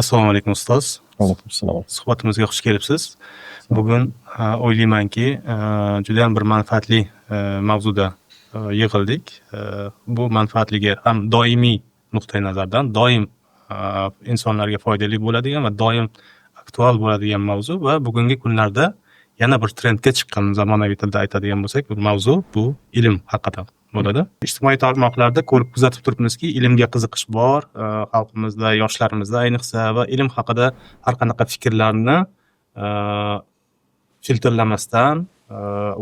Assalomu alaykum ustoz. Alaykum assalom. Suhbatimizga xush kelibsiz. Bugun o'ylaymanki, juda ham bir manfaatli mavzuda yig'ildik. Bu manfaatligi ham doimiy nuqtai nazardan doim insonlarga foydali bo'ladigan va doim aktual bo'ladigan mavzu va bugungi kunlarda yana bir trendga chiqqan, zamonaviy tilda aytadigan bo'lsak, bu mavzu bu ilm haqida bo'ladi. Ijtimoiy tarmoqlarda ko'rib kuzatib turibmizki, ilmga qiziqish bor, xalqimizda, yoshlarimizda ayniqsa, va ilm haqida har qanaqa fikrlarni filtrlamasdan,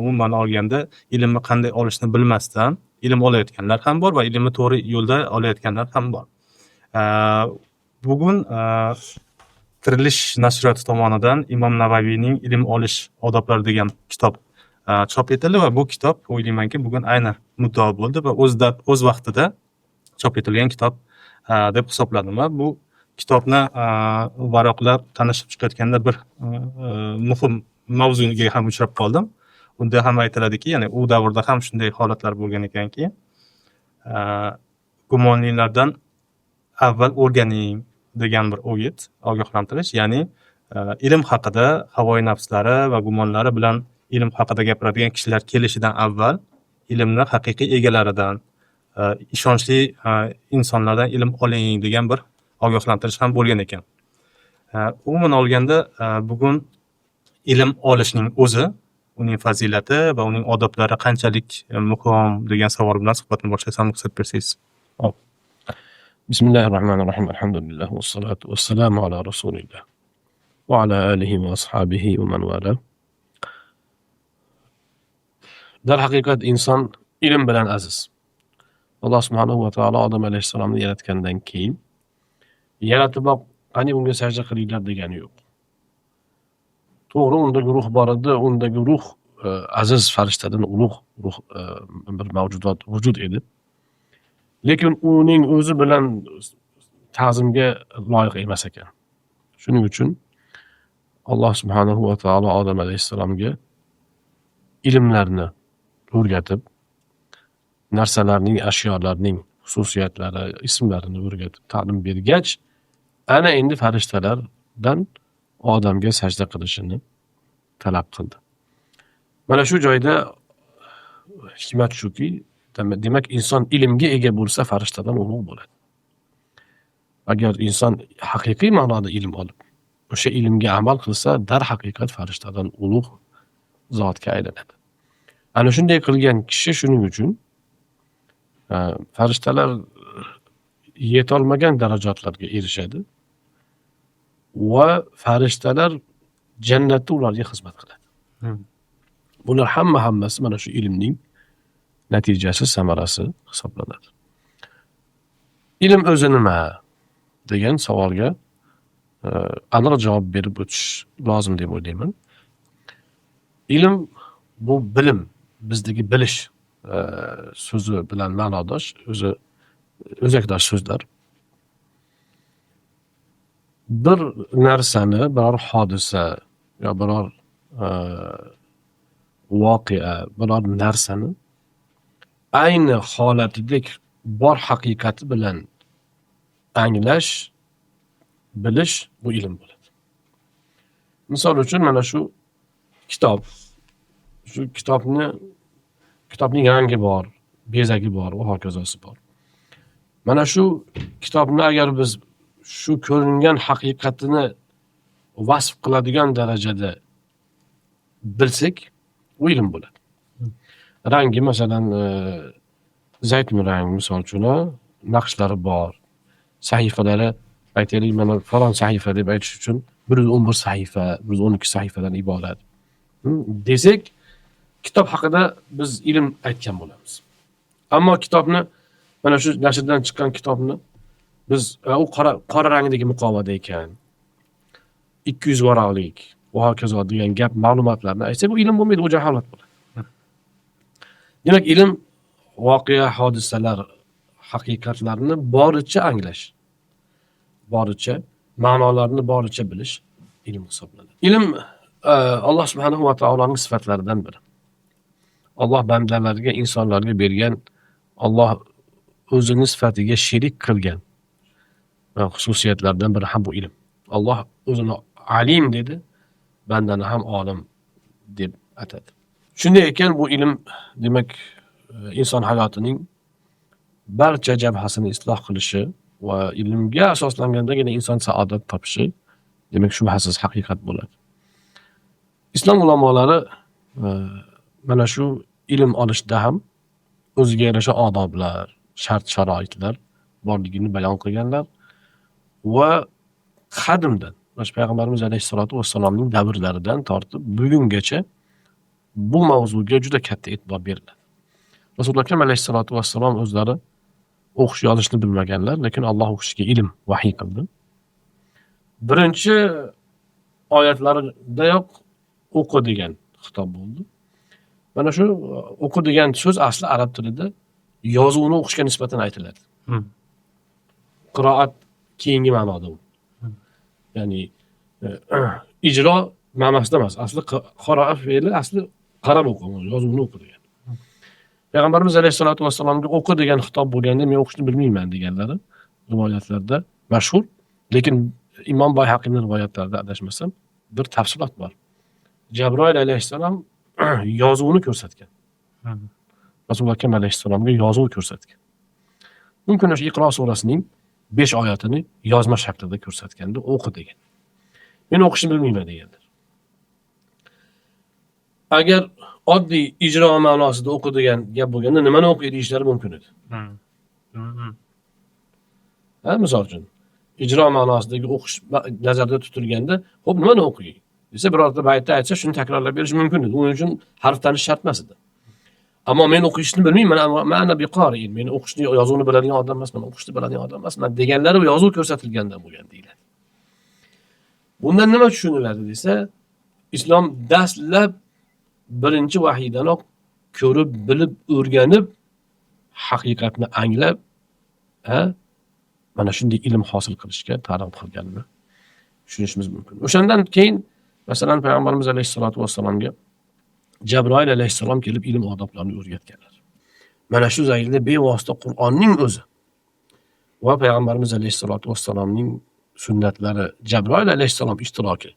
umuman olganda ilmni qanday olishni bilmasdan ilm olayotganlar ham bor va ilmni to'g'ri yo'lda olayotganlar ham bor. Bugun Tirilish nashriyoti tomonidan Imom Navaviyning Ilm olish odoblari degan kitob chop etildi va bu kitob o'ylaymanki bugun ayni muddao bo'ldi va o'z vaqtida chop etilgan kitob deb hisobladim va bu kitobni varaqlab tanishib chiqayotganda bir muhim mavzuga ham uchrab qoldim. Unda ham aytiladiki, ya'ni u davrda ham shunday holatlar bo'lgan ekanki, gumonlilardan avval o'rganing degan bir o'git, ogohlantirish, ya'ni ilm haqida havoyi nafslari va gumonlari bilan ilm haqida gapiradigan kishilar kelishidan avval ilmni haqiqiy egalaridan, ishonchli insonlardan ilm oling degan bir ogohlantirish ham bo'lgan ekan. Umuman olganda bugun ilm olishning o'zi, uning fazilati va uning odoblari qanchalik muhim degan savol bilan suhbatni boshlasam ruxsat bersangiz. Bismillahirrahmanirrahim. Alhamdulillah vassalatu vassalamu ala rasulillah va ala alihi va ashabihi va man wala. Darhaqiqat inson ilm bilan aziz. Alloh subhanahu va taolo Odam alayhissalomni yaratgandan keyin yaratiboq qani unga sajda qilinglar degani yo'q. To'g'ri, undagi ruh bor edi, undagi ruh aziz farishtadan ulug' ruh bir mavjudot vujud edi. Lekin uning o'zi bilan ta'zimga loyiq emas ekan. Shuning uchun Alloh subhanahu va taolo Odam alayhissalomga ilmlarni o'rgatib, narsalarning, ashyolarning xususiyatlari, ismlarini o'rgatib ta'lim bergach, ana endi farishtalardan odamga sajda qilishini talab qildi. Mana shu joyda hikmat shuki, demak inson ilmga ega bo'lsa farishtadan ulug' bo'ladi. Agar inson haqiqiy ma'noda ilm olib, o'sha ilmga amal qilsa, darhaqiqat farishtadan ulug' zotga aylanadi. Ana shunday qilgan kishi shuning uchun farishtalar yetolmagan darajatlarga erishadi va farishtalar jannatda ularga xizmat qiladi. Bular hammasi mana shu ilmning natijasi, samarasi hisoblanadi. Ilm o'zi nima degan savolga aniq javob berib o'tish lozim deb o'ylayman. Ilm bu bilim, bizdagi bilish so'zi bilan ma'nodosh, o'zi o'zakdosh so'zlar. Bir narsani, biror hodisa yo biror voqea, biror narsani ayni holatidek bor haqiqati bilan anglash, bilish bu ilm bo'ladi. Misol uchun mana shu kitob, shu kitobning rangi bor, bezagi bor va hokazosi bor. Mana shu kitobni agar biz shu ko'ringan haqiqatini vasf qiladigan darajada bilsak, u ilm bo'ladi. Rangi masalan zaytun rang misol uchun naqshlari bor. Sahifalari aytaylik, mana falon sahifa deb aytish uchun 111 sahifa, 112 sahifadan iborat desak, kitob haqida biz ilm aytgan bo'lamiz. Ammo kitobni, mana shu nashrdan chiqqan kitobni biz u qora rangdagi muqovada ekan, 200 varaqlik va hokazo degan gap ma'lumotlarni aytsak, bu ilm bo'lmaydi, u jaholat bo'ladi. Demak, ilm voqea, hodisalar, haqiqatlarni boricha anglash, boricha ma'nolarni boricha bilish ilm hisoblanadi. Ilm Alloh subhanahu va taoloning sifatlaridan biri. Alloh bandalariga, insonlarga bergan, Alloh o'zini sifatiga sherik qilgan xususiyatlardan biri ham bu ilm. Alloh o'zini alim dedi, bandani ham olim deb atadi. Shunday ekan bu ilm demak inson hayotining barcha jabhasini isloh qilishi va ilmga asoslangandagina inson saodat topishi demak shubhasiz haqiqat bo'ladi. Islom ulamolari mana shu ilm olishda ham o'ziga yarasha odoblar, shart-sharoitlar borligini bayon qilganlar va qadimdan Payg'ambarimiz alayhissalotu vassalomning davrlaridan tortib bugungacha bu mavzuga juda katta e'tibor beriladi. Rasululloh akram alayhissalotu vassalom o'zlari o'qish yozishni bilmaganlar, lekin Alloh u kishiga ilm vahiy qildi. Birinchi oyatlaridayoq o'qi degan xitob bo'ldi. Mana shu o'qi degan so'z asli arab tilida yozuvni o'qishga nisbatan aytiladi. Qiroat keyingi ma'noda u. Ya'ni ijro ma'nosida emas. Asli qiroat fe'li asli qarab o'qi, yozuvni o'qi degan. Payg'ambarimiz alayhissalotu vassalomga o'qi degan xitob bo'lganda men o'qishni bilmayman deganlari rivoyatlarda mashhur, lekin Imom Bayhaqiyning rivoyatlarida adashmasam bir tafsilot bor. Jabroil alayhissalom yozuvni ko'rsatgan. Rasululloh akram alayhissalomga yozuv ko'rsatgan. Mumkin o'sha Iqro surasining 5 oyatini yozma shaklida ko'rsatganda o'qi degan. Men o'qishni bilmayman deganlar. Agar oddiy ijro ma'nosida o'qi degan gap bo'lganda nimani o'qi deyishlari mumkin edi. Misol uchun ijro ma'nosidagi o'qish nazarda tutilganda, xo'p nimani o'qiy desa birorta baytda aytsa shuni takrorlab berish mumkin edi. Uning uchun harf tanish shart emas edi. Ammo men o'qishni bilmayman, ma'na biqori, men o'qishni yozuvni biladigan odam emasman, o'qishni biladigan odam emasman deganlari yozuv ko'rsatilgandan bo'lgan deyiladi. Bundan nima tushuniladi desa, islom dastlab birinchi vahiydanoq ko'rib, bilib, o'rganib, haqiqatni anglab, mana shunday ilm hosil qilishga targ'ib qilganini tushunishimiz mumkin. O'shandan keyin masalan Payg'ambarimiz alayhissalotu vassalomga Jabroil alayhissalom kelib ilm odoblarini o'rgatganlar. Mana shu zaylda bevosita Qur'onning o'zi va Payg'ambarimiz alayhissalotu vassalomning sunnatlari, Jabroil alayhissalom ishtiroki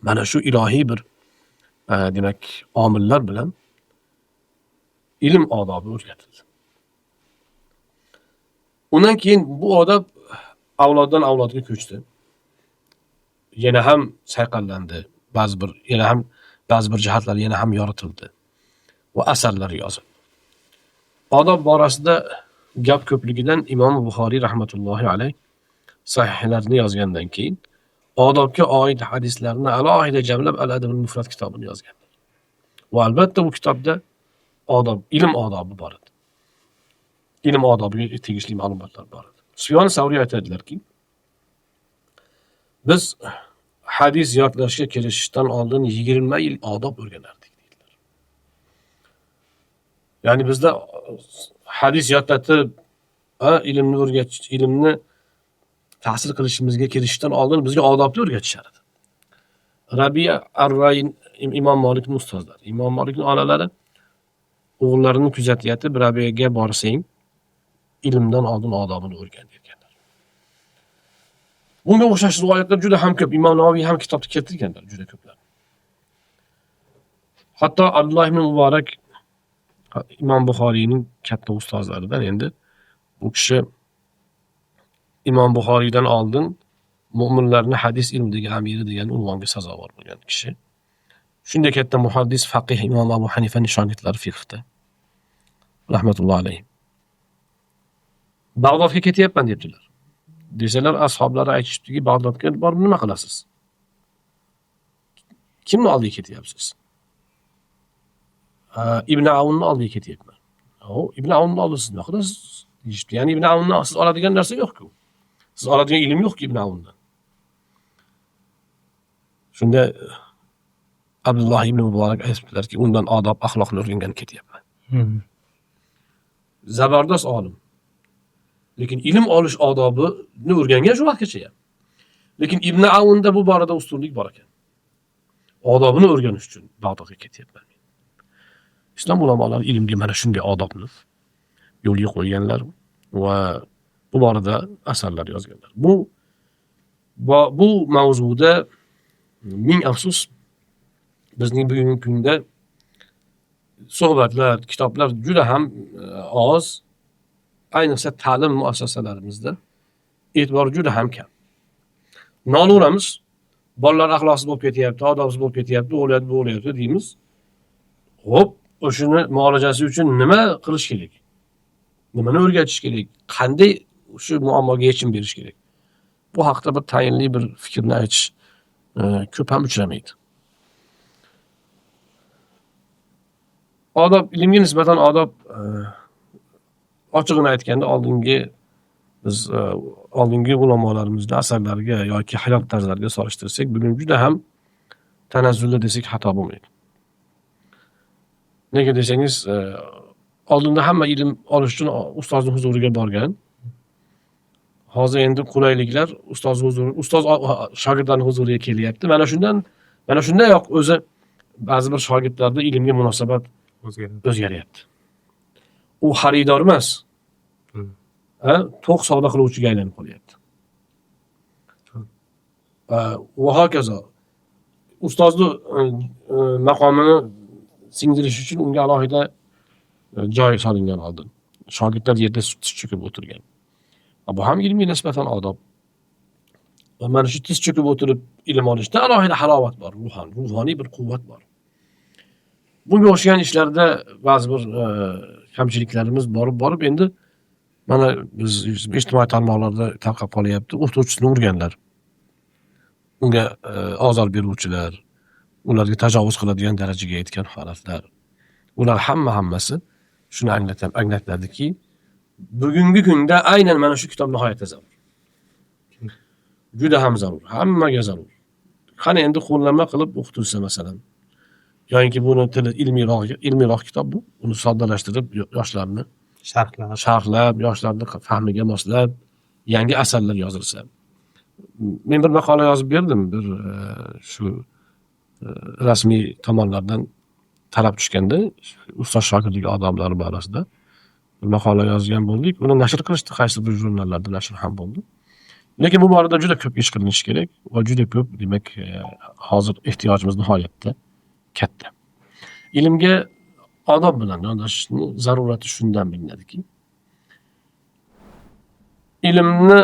mana shu ilohiy bir demak omillar bilan ilm odobi o'rgatildi. Undan keyin bu odob avloddan avlodga ko'chdi. Yana ham sayqallandi, ba'zi bir jihatlar yana ham yoritildi va asarlar yozildi. Odob borasida gap ko'pligidan Imom Buxoriy rahmatullohi alayh sahihlarni yozgandan keyin odobga oid hadislarni alohida jamlab Al-Adabul Mufrad kitobini yozganlar. Va albatta bu kitobda ilm odobi bor edi. Ilm odobiga tegishli ma'lumotlar bor edi. Sufyon Savriy aytadilarki, biz hadis yodlashga kirishishdan oldin 20 yil odob o'rganardik deydilar. Ya'ni bizda hadis yodlatib, ilmni o'rgatish, ilmni tahsil qilishimizga kirishishdan oldin bizga odobni o'rgatishardi. Rabi'a ar-Rayn Imom Malikning ustozlari, Imom Malikning onalari o'g'illarini kuzatyapti, Rabi'aga borsang, ilmdan oldin odobini o'rgan deganlar. Bunga o'xshash rivoyatlar juda ham ko'p. Imom Navoiy ham kitobda keltirganlar juda ko'plar. Hatto Abdulloh ibn Muborak Imom Buxoriyning katta ustozlaridan endi bu kishi Imom Buxoriydan oldin mu'minlarni hadis ilmidagi amiri degan unvonga sazovor bo'lgan kishi. Shunday katta muhaddis, faqih Imom Abu Hanifaning shogirdlari fiqhda. Rahmatullohi alayhi. Bag'dodga ketyapman debdilar. Desalar ashablari aytishdiki, Bag'dodga borib nima qilasiz? Kimni oldiga ketyapsiz? Ibn Avnni oldiga ketyapman. Ibn Avnni oldiga siz nima qilasiz? Deyishdi. Ya'ni Ibn Avnni siz oladigan narsa yo'q-ku. Siz oladigan ilm yo'q-ku Ibn Avndan. Shunda Abdulloh ibn Muborak aytibdilarki, undan odob, axloqni o'rgangan ketyapman. Zabardast olim. Lekin ilm olish odobini o'rgangan shu vaqtgacha ham. Lekin Ibn Avnda bu borada ustunlik bor ekan. Odobini o'rganish uchun Bag'dodga ketyapman. Islom ulamolari ilmga mana shunday odobni yo'lga qo'yganlar va bu borada asarlar yozganlar. Bu Bu mavzuda ming afsus bizning bugungi kunda suhbatlar, kitoblar juda ham oz, ayniqsa ta'lim muassasalarimizda e'tibor juda ham kam. Nolaveramiz, bolalar axloqsiz bo'lib ketyapti, odobsiz bo'lib ketyapti, bu o'lyapti deymiz. Xo'p, o'shuni muolajasi uchun nima qilish kerak? Nimani o'rgatish kerak? Qanday shu muammoga yechim berish kerak? Bu haqda bir tayinli bir fikrni aytish ko'p ham uchramaydi. Odob, ilmga nisbatan odob ochig'ini aytganda oldingi ulamolarimizni asarlariga yoki hayot tarzlariga solishtirsak, bugun juda ham tanazzulda desak xato bo'lmaydi. Nega desangiz, oldinda hamma ilm olish uchun ustozning huzuriga borgan. Hozir endi qulayliklar ustoz shogirdlarning huzuriga kelyapti. Mana shundayoq o'zi ba'zi bir shogirdlarda ilmga munosabat o'zgaryapti. U xaridor emas, to'q savdo qiluvchiga aylanib qolyapti. Va hokazo. Ustozni maqomini singdirish uchun unga alohida joy solingan oldin. Shogirdlar yerda tiz cho'kib o'tirgan. Bu ham ilmga nisbatan odob. Va mana shu tiz cho'kib o'tirib ilm olishda alohida halovat bor, ruhoniy bir quvvat bor. Bunga o'xshagan ishlarda ba'zi bir kamchiliklarimiz borib endi mana biz ijtimoiy tarmoqlarda tarqab qolyapti. O'qituvchisini urganlar. Unga ozor beruvchilar, ularga tajovuz qiladigan darajaga yetgan holatlar. Ular hammasi shuni anglatadiki, bugungi kunda aynan mana shu kitob nihoyatda zarur. Juda ham zarur, hammaga zarur. Qani endi qo'llanma qilib o'qitilsa masalan, yoki buni tili ilmiyroq kitob bu, uni soddalashtirib yoshlarni sharhlab, yoshlarni fahmiga moslab yangi asarlar yozilsa. Men bir maqola yozib berdim, bir shu rasmiy tomonlardan talab tushganda, ustoz shogirdlik odoblari borasida bir maqola yozgan bo'ldik. Uni nashr qilishdi, qaysi bir jurnallarda nashr ham bo'ldi. Lekin bu borada juda ko'p ish qilinishi kerak va juda ko'p, demak, hozir ehtiyojimiz nihoyatda katta. Ilmga odob bilan yondashishning zarurati shundan bilinadiki, ilmni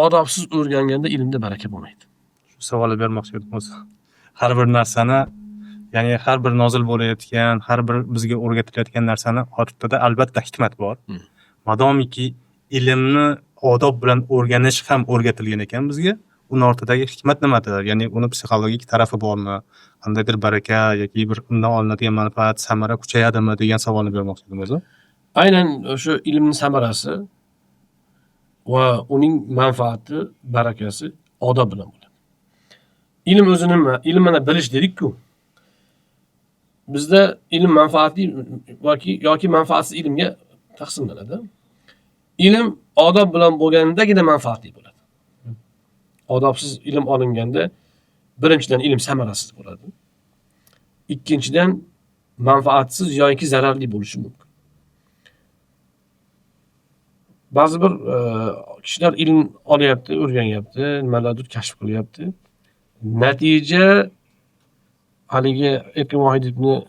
odobsiz o'rganganda ilmda baraka bo'lmaydi. Shu savolni bermoqchi edim o'zi. Har bir narsani, ya'ni har bir nozil bo'layotgan, har bir bizga o'rgatilayotgan narsani ortida albatta hikmat bor. Madomiki ilmni odob bilan o'rganish ham o'rgatilgan ekan bizga, uni ortidagi hikmat nimadir? Ya'ni uni psixologik tarafi bormi? Qandaydir baraka yoki bir undan olinadigan manfaat, samara kuchayadimi degan savolni bermoqchi edim o'zi. Aynan o'sha ilmning samarasi va uning manfaati, barakasi odob bilan bo'ladi. Ilm o'zi nima? Ilmni bilish dedik-ku. Bizda ilm manfaatli yoki manfaatsiz ilmga taqsimlanadi. Ilm odob bilan bo'lgandagina manfaatli bo'ladi. Odobsiz ilm olinganda birinchidan ilm samarasiz bo'ladi. Ikkinchidan manfaatsiz yoki zararli bo'lishi mumkin. Ba'zi bir kishilar ilm olyapti, o'rganyapti, nimalardir kashf qilyapti. Natija haligi Erkin Vohidovning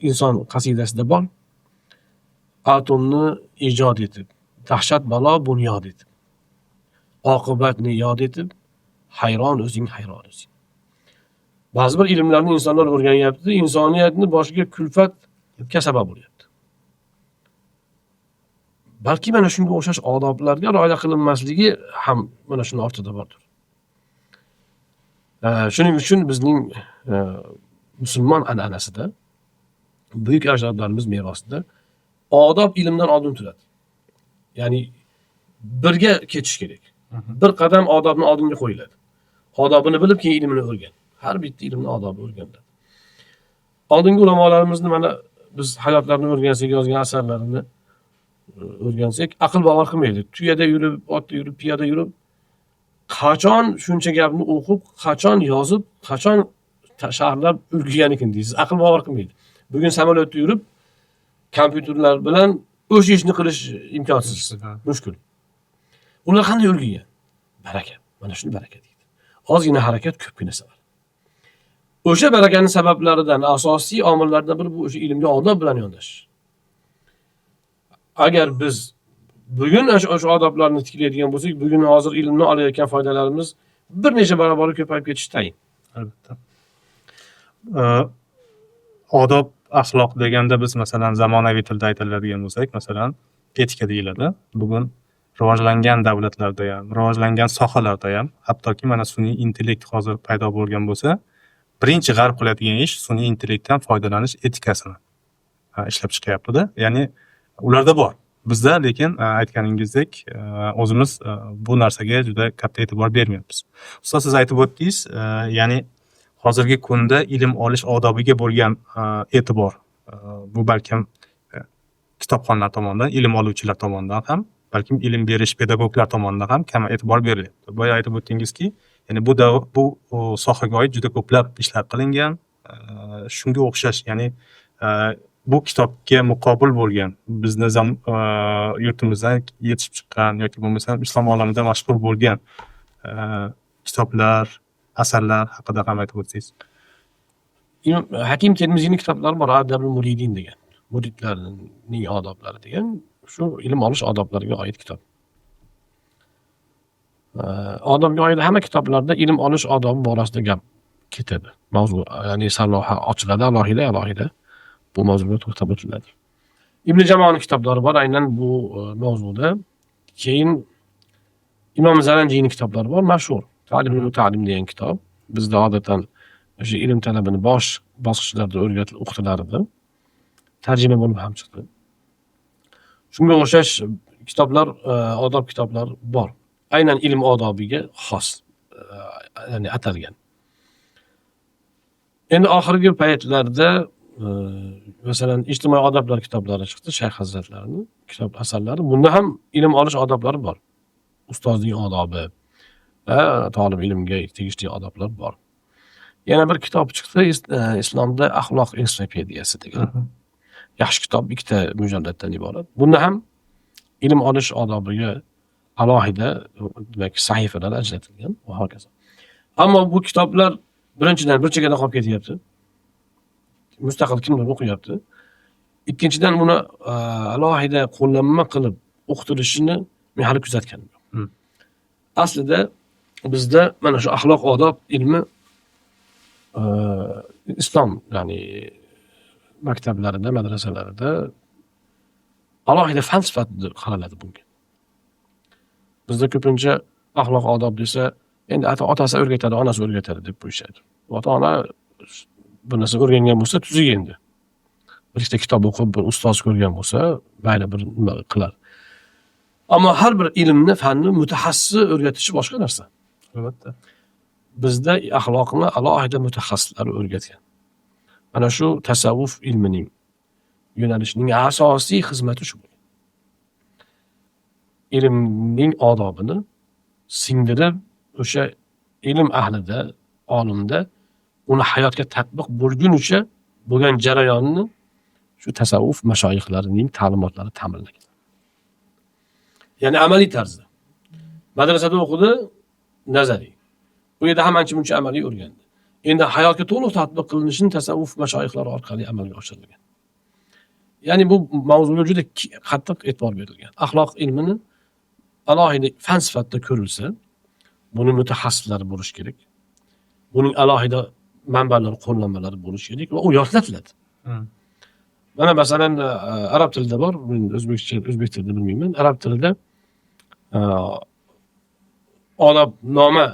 inson qasidasida bor. Atomni ijod etib, dahshat balo bunyod etib, oqibatni yod etib, hayron o'zing. Ba'zi bir ilmlarni insonlar o'rganyapti, insoniyatni boshiga kulfatga sabab bo'lyapti. Balki mana shunga o'xshash odoblarga rioya qilinmasligi ham mana shuni ortida bordir. Shuning uchun bizning musulmon an'anasida, buyuk ajdodlarimiz merosida odob ilmdan oldin turadi. Ya'ni birga ketish kerak. Bir qadam odobni oldinga qo'yiladi. Odobini bilib keyin ilmini o'rgan. Har bitta ilmni odobi o'rganiladi. Oldingi ulamolarimizni mana biz hayotlarini o'rgansak, yozgan asarlarini o'rgansak, aql bovar qilmaydi. Tuyada yurib, otda yurib, piyoda yurib, qachon shuncha gapni o'qib, qachon yozib, qachon shaharlab ulgurgan ekan deysiz. Aql bovar qilmaydi. Bugun samolyotda yurib, kompyuterlar bilan o'sha ishni qilish imkonsiz, mushkul. Ular qanday ulgurgan? Baraka. Mana shuni baraka deydi. Ozgina harakat ko'pgina sabab. O'sha barakaning sabablaridan asosiy omillardan biri bu o'sha ilmga odob bilan yondashish. Agar biz bugun o'sha odoblarni tiklaydigan bo'lsak, bugun hozir ilmni olayotgan foydalarimiz bir necha barobar ko'payib ketishi tayin. Albatta. Odob, axloq deganda biz masalan zamonaviy tilda aytiladigan bo'lsak, masalan, etika deyiladi. Bugun rivojlangan davlatlarda ham, rivojlangan sohalarda ham, hattoki mana sun'iy intellekt hozir paydo bo'lgan bo'lsa, birinchi g'arb qiladigan ish sun'iy intellektdan foydalanish etikasini ishlab chiqyapti-da. Ya'ni ularda bor. Bizda lekin aytganingizdek o'zimiz bu narsaga juda katta e'tibor bermayapmiz. Ustoz, siz aytib o'tdingiz, ya'ni hozirgi kunda ilm olish odobiga bo'lgan e'tibor bu balkim kitobxonlar tomonidan, ilm oluvchilar tomonidan ham, balkim ilm berish pedagoglar tomonidan ham kam e'tibor berilyapti. Boya aytib o'tdingizki, ya'ni bu sohaga oid juda ko'plab ishlar qilingan. Shunga o'xshash, ya'ni bu kitobga muqobil bo'lgan bizni yurtimizdan yetishib chiqqan yoki bo'lmasa islom olamida mashhur bo'lgan kitoblar, asarlar haqida ham aytib o'tsangiz. Hakim Termiziyning kitoblari bor, Adabul Muridin degan. Muridlarning odoblari degan, shu ilm olish odoblariga oid kitob. Odobga oid hamma kitoblarda ilm olish odobi borasida gap ketadi. Mavzu, ya'ni sarlavha ochiladi alohida bu mavzuga to'xtab o'tiladi. Ibn Jamoning kitoblari bor aynan bu mavzuda. Keyin Imom Zaranjiyning kitoblari bor, mashhur. Ta'limul Muta'allim degan kitob. Bizda odatdan o'sha ilm talabini bosh bosqichlarda o'qitilar edi. Tarjima bo'lib ham chiqdi. Shunga o'xshash kitoblar, odob kitoblar bor. Aynan ilm odobiga xos, ya'ni atalgan. Endi oxirgi paytlarda masalan ijtimoiy odoblar kitoblari chiqdi, Shayx hazratlarining kitob asarlari. Bunda ham ilm olish odoblari bor. Ustozning odobi va talib ilmga tegishli odoblar bor. Yana bir kitob chiqdi, islomda axloq ensiklopediyasi degan. Yaxshi kitob, ikkita mujalladdan iborat. Bunda ham ilm olish odobiga alohida demak sahifalar ajratilgan va hokazo. Ammo bu kitoblar birinchidan bir chekada qolib ketyapti. Mustaqil kimdir o'qiyapti. Ikkinchidan buni alohida qo'llanma qilib o'qitilishini men hali kuzatganim yo'q. Aslida bizda mana shu axloq odob ilmi islom, ya'ni maktablarida, madrasalarida alohida fan sifatida qaraladi bunga. Bizda ko'pincha axloq odob desa, endi otasi o'rgatadi, onasi o'rgatadi deb qo'yishadi. Ota-ona bir narsa o'rgangan bo'lsa, tuziga endi. Bir ikkita kitob o'qib, bir ustoz ko'rgan bo'lsa, mayli bir nima qilar. Ammo har bir ilmni, fanni mutaxassis o'rgatishi boshqa narsa. Albatta. Bizda axloqni alohida mutaxassislar o'rgatgan. Mana shu tasavvuf ilmining yo'nalishining asosiy xizmati shu. Ilmning odobini singdirib, o'sha ilm ahlida, olimda uni hayotga tatbiq bo'lgunicha bo'lgan jarayonni shu tasavvuf mashoyixlarining ta'limotlari ta'minlagan. Ya'ni amaliy tarzda. Madrasada o'qidi, nazariy. Bu yerda ham ancha-muncha amaliy o'rgandi. Endi hayotga to'liq tatbiq qilinishini tasavvuf mashoyixlari orqali amalga oshirilgan. Ya'ni bu mavzuga juda qattiq e'tibor berilgan. Axloq ilmini alohida fan sifatida ko'rilsa, buni mutaxassislari bo'lish kerak. Buning alohida manbalar, qo'llanmalari bo'lishi kerak va u yodlatiladi. Mana masalan arab tilida bor, men o'zbek tilida bilmayman. Arab tilida odobnoma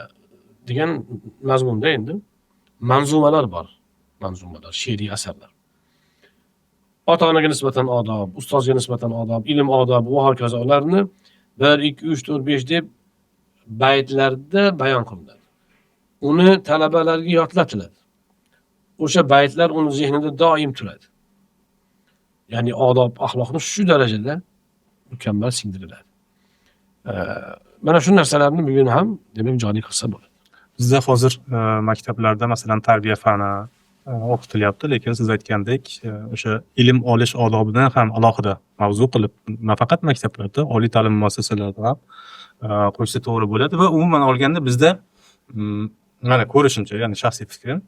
degan mazmunda endi manzumalar bor. Manzumalar, she'riy asarlar. Ota-onaga nisbatan odob, ustozga nisbatan odob, ilm odobi va hokazo ularni 1 2 3 4 5 deb baytlarda bayon qilinadi. Uni talabalarga yodlatiladi. O'sha baytlar uni zehnida doim turadi. Ya'ni odob, axloqni shu darajada mukammal singdiriladi. Mana shu narsalarni bugun ham demak joriy qilsa bo'ladi. Bizda hozir maktablarda masalan tarbiya fani, o'qitilyapti, lekin siz aytgandek o'sha ilm olish odobidan ham alohida mavzu qilib nafaqat maktablarda, oliy ta'lim muassasalarida ham qo'ysa to'g'ri bo'ladi va umuman olganda bizda mana ko'rishimcha, ya'ni shaxsiy fikrim,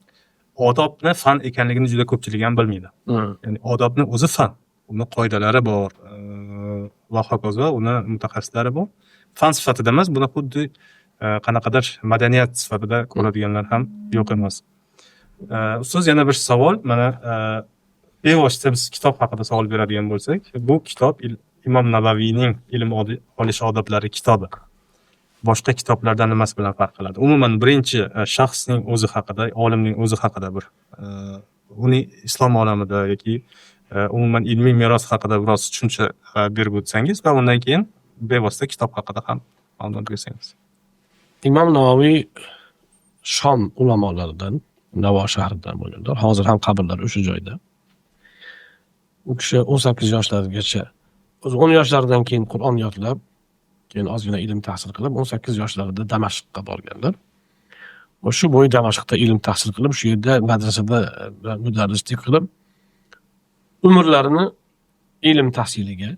odobni fan ekanligini juda ko'pchilik ham bilmaydi. Ya'ni odobni o'zi fan, uni qoidalari bor va hokazo, uni mutaxassislari bor. Fan sifatida emas, buni xuddi qanaqadir madaniyat sifatida ko'radiganlar ham yo'q emas. Ustoz, yana bir savol, mana bevosita biz kitob haqida savol beradigan bo'lsak, bu kitob Imom Navaviyning ilm olish odoblari kitobi. Boshqa kitoblardan nimasi bilan farq qiladi? Umuman birinchi shaxsning o'zi haqida, olimning o'zi haqida bir uning islom olamida yoki umuman ilmiy meros haqida biroz tushuncha berib o'tsangiz va undan keyin bevosita kitob haqida ham ma'lumot bersangiz. Imom Navoiy Shom ulamolaridan, Navo shahridan bo'lganlar. Hozir ham qabrlari o'sha joyda. U kishi 18 yoshlargacha, o'zi 10 yoshlaridan keyin Qur'on yodlab, keyin ozgina ilm tahsil qilib, 18 yoshlarida Damashqqa borganlar. Va shu bo'yi Damashqda ilm tahsil qilib, shu yerda madrasada mudarrislik qilib, umrlarini ilm tahsiliga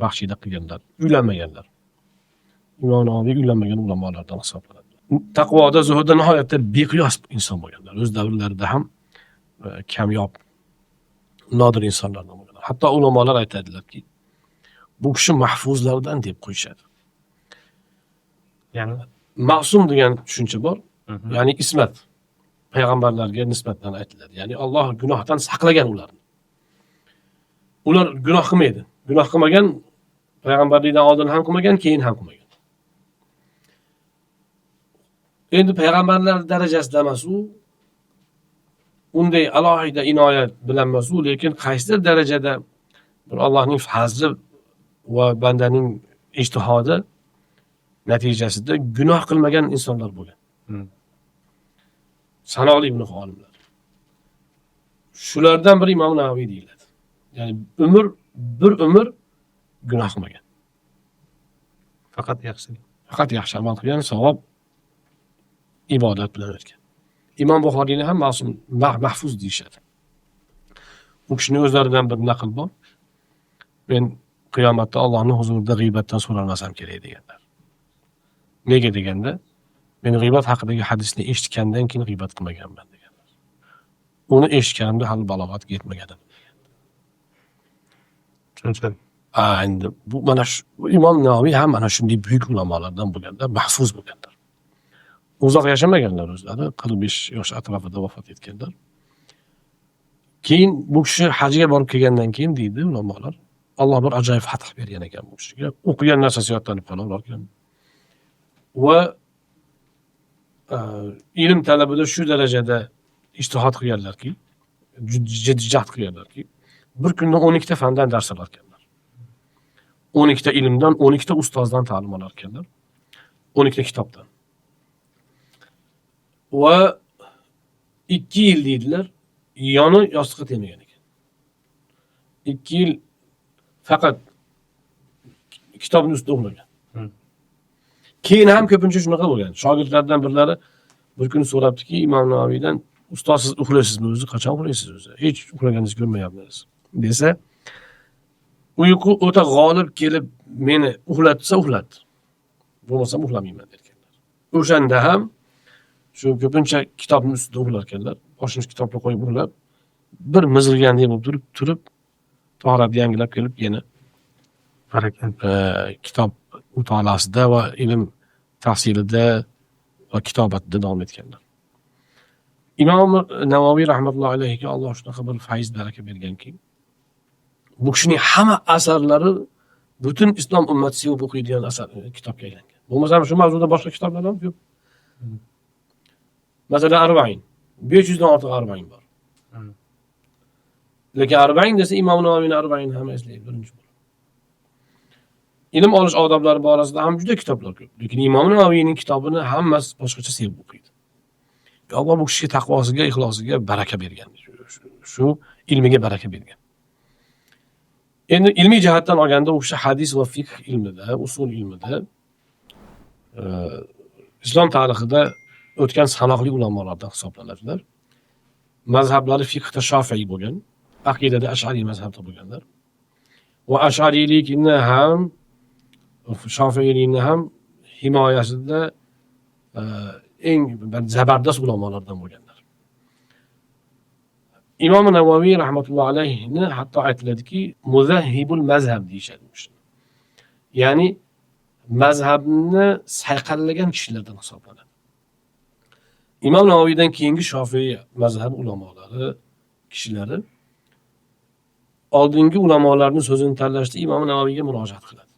baxshida qilganlar, uylanmaganlar. Imom Navoiy uylanmagan ulamolardan hisoblanadi. Taqvoda, zuhudda nihoyatda beqiyos inson bo'lganlar. O'z davrlarida ham kamyob, nodir insonlardan bo'lganlar. Hatto ulamolar aytadilarki, bu kishi mahfuzlardan deb qo'yishadi. Ya'ni ma'sum degan tushuncha bor. Ya'ni ismat. Payg'ambarlarga nisbatan aytiladi. Ya'ni Alloh gunohdan saqlagan ularni. Ular gunoh qilmaydi. Gunoh qilmagan, payg'ambarlikdan oldin ham qilmagan, keyin ham qilmagan. Endi payg'ambarlar darajasida emas u, unday alohida inoyat bilan emas u, lekin qaysidir darajada bir Allohning fazli va bandaning ijtihodi natijasida gunoh qilmagan insonlar bo'lgan. Sanoqli bunaqa olimlar. Shulardan biri Imom Navoiy deyiladi. Ya'ni bir umr gunoh qilmagan. faqat yaxshilik. Faqat yaxshi amal qilgan, savob ibodat bilan o'tgan. Imom Buxoriyni ham ma'sum, mahfuz deyishadi. U kishining o'zlaridan bir naql bor. Men qiyomatda Allohning huzurida g'iybatdan so'ralmasam kerak deganlar. Nega deganda, men g'iybat haqidagi hadisni eshitgandan keyin g'iybat qilmaganman deganlar. Uni eshitganimda hali balog'atga yetmagan edim. Tushunchali. Endi bu mana shu Imom Navoiy ham mana shunday buyuk ulamolardan bo'lganlar, mahfuz bo'lganlar. Uzoq yashamaganlar o'zlari, 45 yosh atrofida vafot etganlar. Keyin bu kishi hajga borib kelgandan keyin deydi ulamolar, Alloh bir ajoyib fath bergan ekan bu kishiga. O'qigan narsasi yodlanib qolar. Va ilm talabida shu darajada ijtihod qilganlarki, jiddiy jahd qilganlarki, bir kunda 12 ta fandan dars olar ekanlar. 12 ta ilmdan, 12 ta ustozdan ta'lim olar ekanlar. 12 ta kitobdan. Va 2 yil deydilar, yoni yostiqqa tegmagan ekan. 2 yil faqat kitobning ustida o'qigan. Keyin ham ko'pincha shunaqa bo'lgan. Shogirdlardan birlari bir kun so'rabdiki, Imom Navoiydan, ustoz siz uxlaysizmi o'zi? Qachon uxlaysiz o'zi? Hech uxlaganingizni ko'rmayapmiz. Desa, uyqu o'ta g'olib kelib meni uxlatsa uxlatdi. Bo'lmasa uxlamayman derkanlar. O'shanda ham shu ko'pincha kitobning ustida uxlar ekanlar. Boshini kitobga qo'yib uxlab, bir mizg'igandek bo'lib turib, tahoratni yangilab kelib yana Barakat. kitob mutolaasida va ilm tahsilida va kitobatida davom etganlar. Imom Navoiy rahmatullohi alayhiga Alloh shunaqa bir fayz baraka berganki, bu kishining hamma asarlari butun islom ummati sevib o'qiydigan asar kitobga aylangan. Bo'lmasa shu mavzuda boshqa kitoblar ham yo'q. Masalan, Arba'in. 500 dan ortiq Arba'in bor. Lekin Arba'in desa Imom Navoiyning Arba'in ham eslaydi birinchi bo'lib. Ilm olish odoblari borasida ham juda kitoblar ko'p. Lekin Imom Navoiyning kitobini hammasi boshqacha sevib o'qiydi. Alloh bu kishiga taqvosiga, ixlosiga baraka bergan. Shu ilmiga baraka bergan. Endi ilmiy jihatdan olganda u kishi hadis va fiqh ilmida, usul ilmida islom tarixida o'tgan sanoqli ulamolardan hisoblanadilar. mazhablari fiqhda Shofiy bo'lgan, aqidada Ash'ariy mazhabda bo'lganlar. Va Ash'ariylikni ham Shofiylikni ham himoyasida eng zabardast ulamolardan bo'lganlar. Imom Navoiy rahmatullohi alayhini hatto aytiladiki, muzahhibul mazhab deyishadi. Ya'ni mazhabni sayqallagan kishilardan hisoblanadi. Imom Navoiydan keyingi Shofiy mazhab ulamolari, kishilari oldingi ulamolarning so'zini tanlashda Imom Navoiyga murojaat qiladi.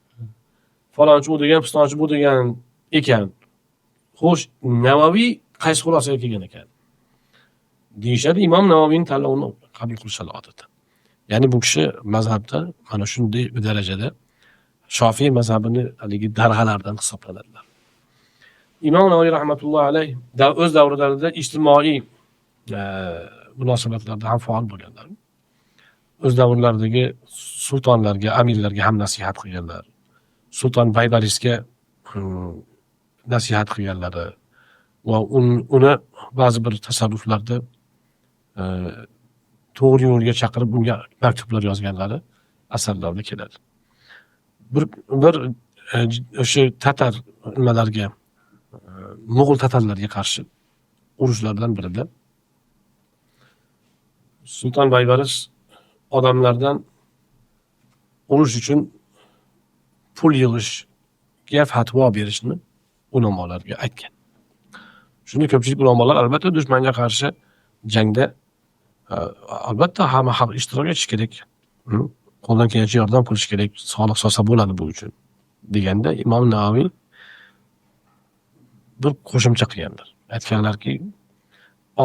Falonchi u degan, pistonchi bu degan ekan. Xo'sh, Navoiy qaysi xulosaga kelgan ekan? Deyishadi, Imom Navoiyning tanlovini qabul qilishadi odatda. Ya'ni bu kishi mazhabda mana shunday darajada Shofiy mazhabini haligi darg'alardan hisoblanadilar. Imom Navoiy rahmatullohi alayh o'z davrlarida ijtimoiy munosabatlarda ham faol bo'lganlar. O'z davrlaridagi sultonlarga, amirlarga ham nasihat qilganlar. Sulton Baybarisga nasihat qilganlari va uni ba'zi bir tasarruflarda to'g'ri yo'lga chaqirib unga maktublar yozganlari asarlarda keladi. Bir o'sha tatar nimalarga Mo'g'ul tatarlarga qarshi urushlardan birida Sulton Baybaris odamlardan urush uchun pul yig'ishga fatvo berishni ulamolarga aytgan. Shunda ko'pchilik ulamolar albatta dushmanga qarshi jangda albatta hamma xalq ishtirok etishi kerak. Qo'ldan kelgancha yordam qilish kerak, soliq solsa bo'ladi bu uchun deganda Imom Navoiy bir qo'shimcha qilganlar. Aytganlarki,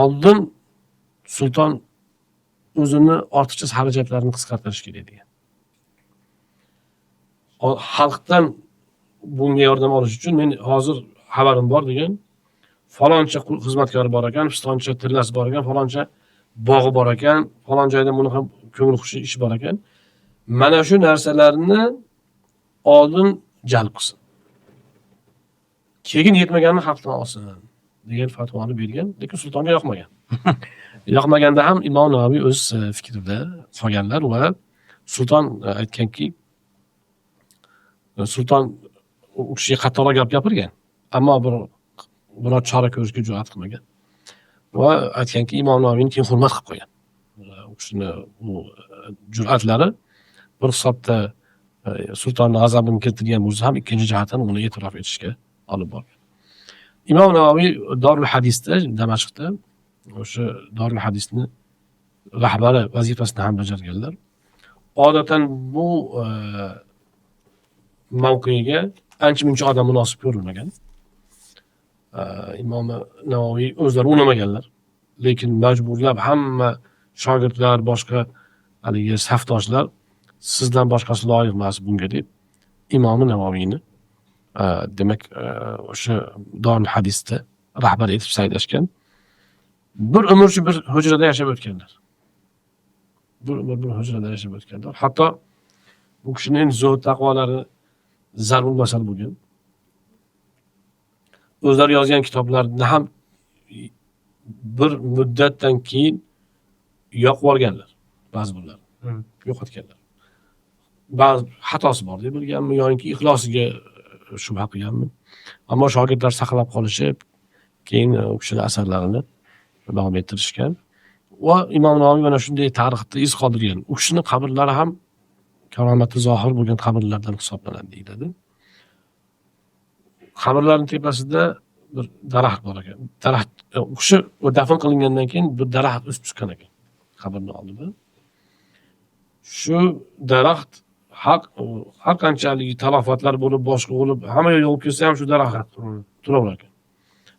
oldin sulton o'zini ortiqcha xarajatlarini qisqartirish kerak degan. Xalqdan bunga yordam olish uchun men hozir xabarim bor degan, faloncha xizmatkori bor ekan, pistoncha tillasi bor ekan, faloncha bog'i bor ekan, falon joyda buni ham ko'ngil xushi ish bor ekan. Mana shu narsalarni oldin jalb qilsin. Keyin yetmaganini xalqdan olsin degan fatvoni bergan, lekin sultonga yoqmagan. Yoqmaganda ham Imom Navoiy o'z fikrida qolganlar va sulton aytganki, sulton u kishiga qattiqroq gap gapirgan, ammo biror chora ko'rishga jur'at qilmagan. Va aytganki, Imom Navoiyni keyin hurmat qilib qo'ygan. U kishini jur'atlari bir hisobda sultonni g'azabini keltirgan bo'lsa ham ikkinchi jihatdan uni e'tirof etishga olib borgan. Imom Navoiy Dorul Hadisda Damashqda o'sha Dorul Hadisni rahbari vazifasini ham bajarganlar. Odatdan bu mavqega ancha-muncha odam munosib ko'rilmagan. Imom Navoiy o'zlari unamaganlar. Lekin majburlab hamma shogirdlar, boshqa haligi safdoshlar sizdan boshqasi loyiq emas bunga deb Imom Navoiyni demak o'sha Dorul Hadisda rahbar etib saylashgan. Bir umrchi bir hujrada yashab o'tganlar. Bir hujrada yashab o'tganlar. Hatto bu kishining zuhd taqvolari zarur masal bo'lgan. O'zlari yozgan kitoblarni ham bir muddatdan keyin yoqib olganlar. Ba'zi birlar yo'qotganlar. Ba'zi xatosi bor deb bilganmi yoki ixlosiga shubha qilganmi. Ammo shogirdlar saqlab qolishib, keyin u kishining asarlarini davom ettirishgan. Va Imom Navoiy mana shunday tarixda iz qoldirgan. U kishining qabrlari ham karomati zohir bo'lgan qabrlardan hisoblanadi deyiladi. Qabrlarning tepasida bir daraxt bor ekan. Daraxt u kishi dafn qilingandan keyin bir daraxt o'sib chiqqan ekan qabrning oldida. Shu daraxt har qanchalik talofatlar bo'lib, boshqa bo'lib, hamma yo'q yolib kelsa ham shu daraxt turaverar ekan.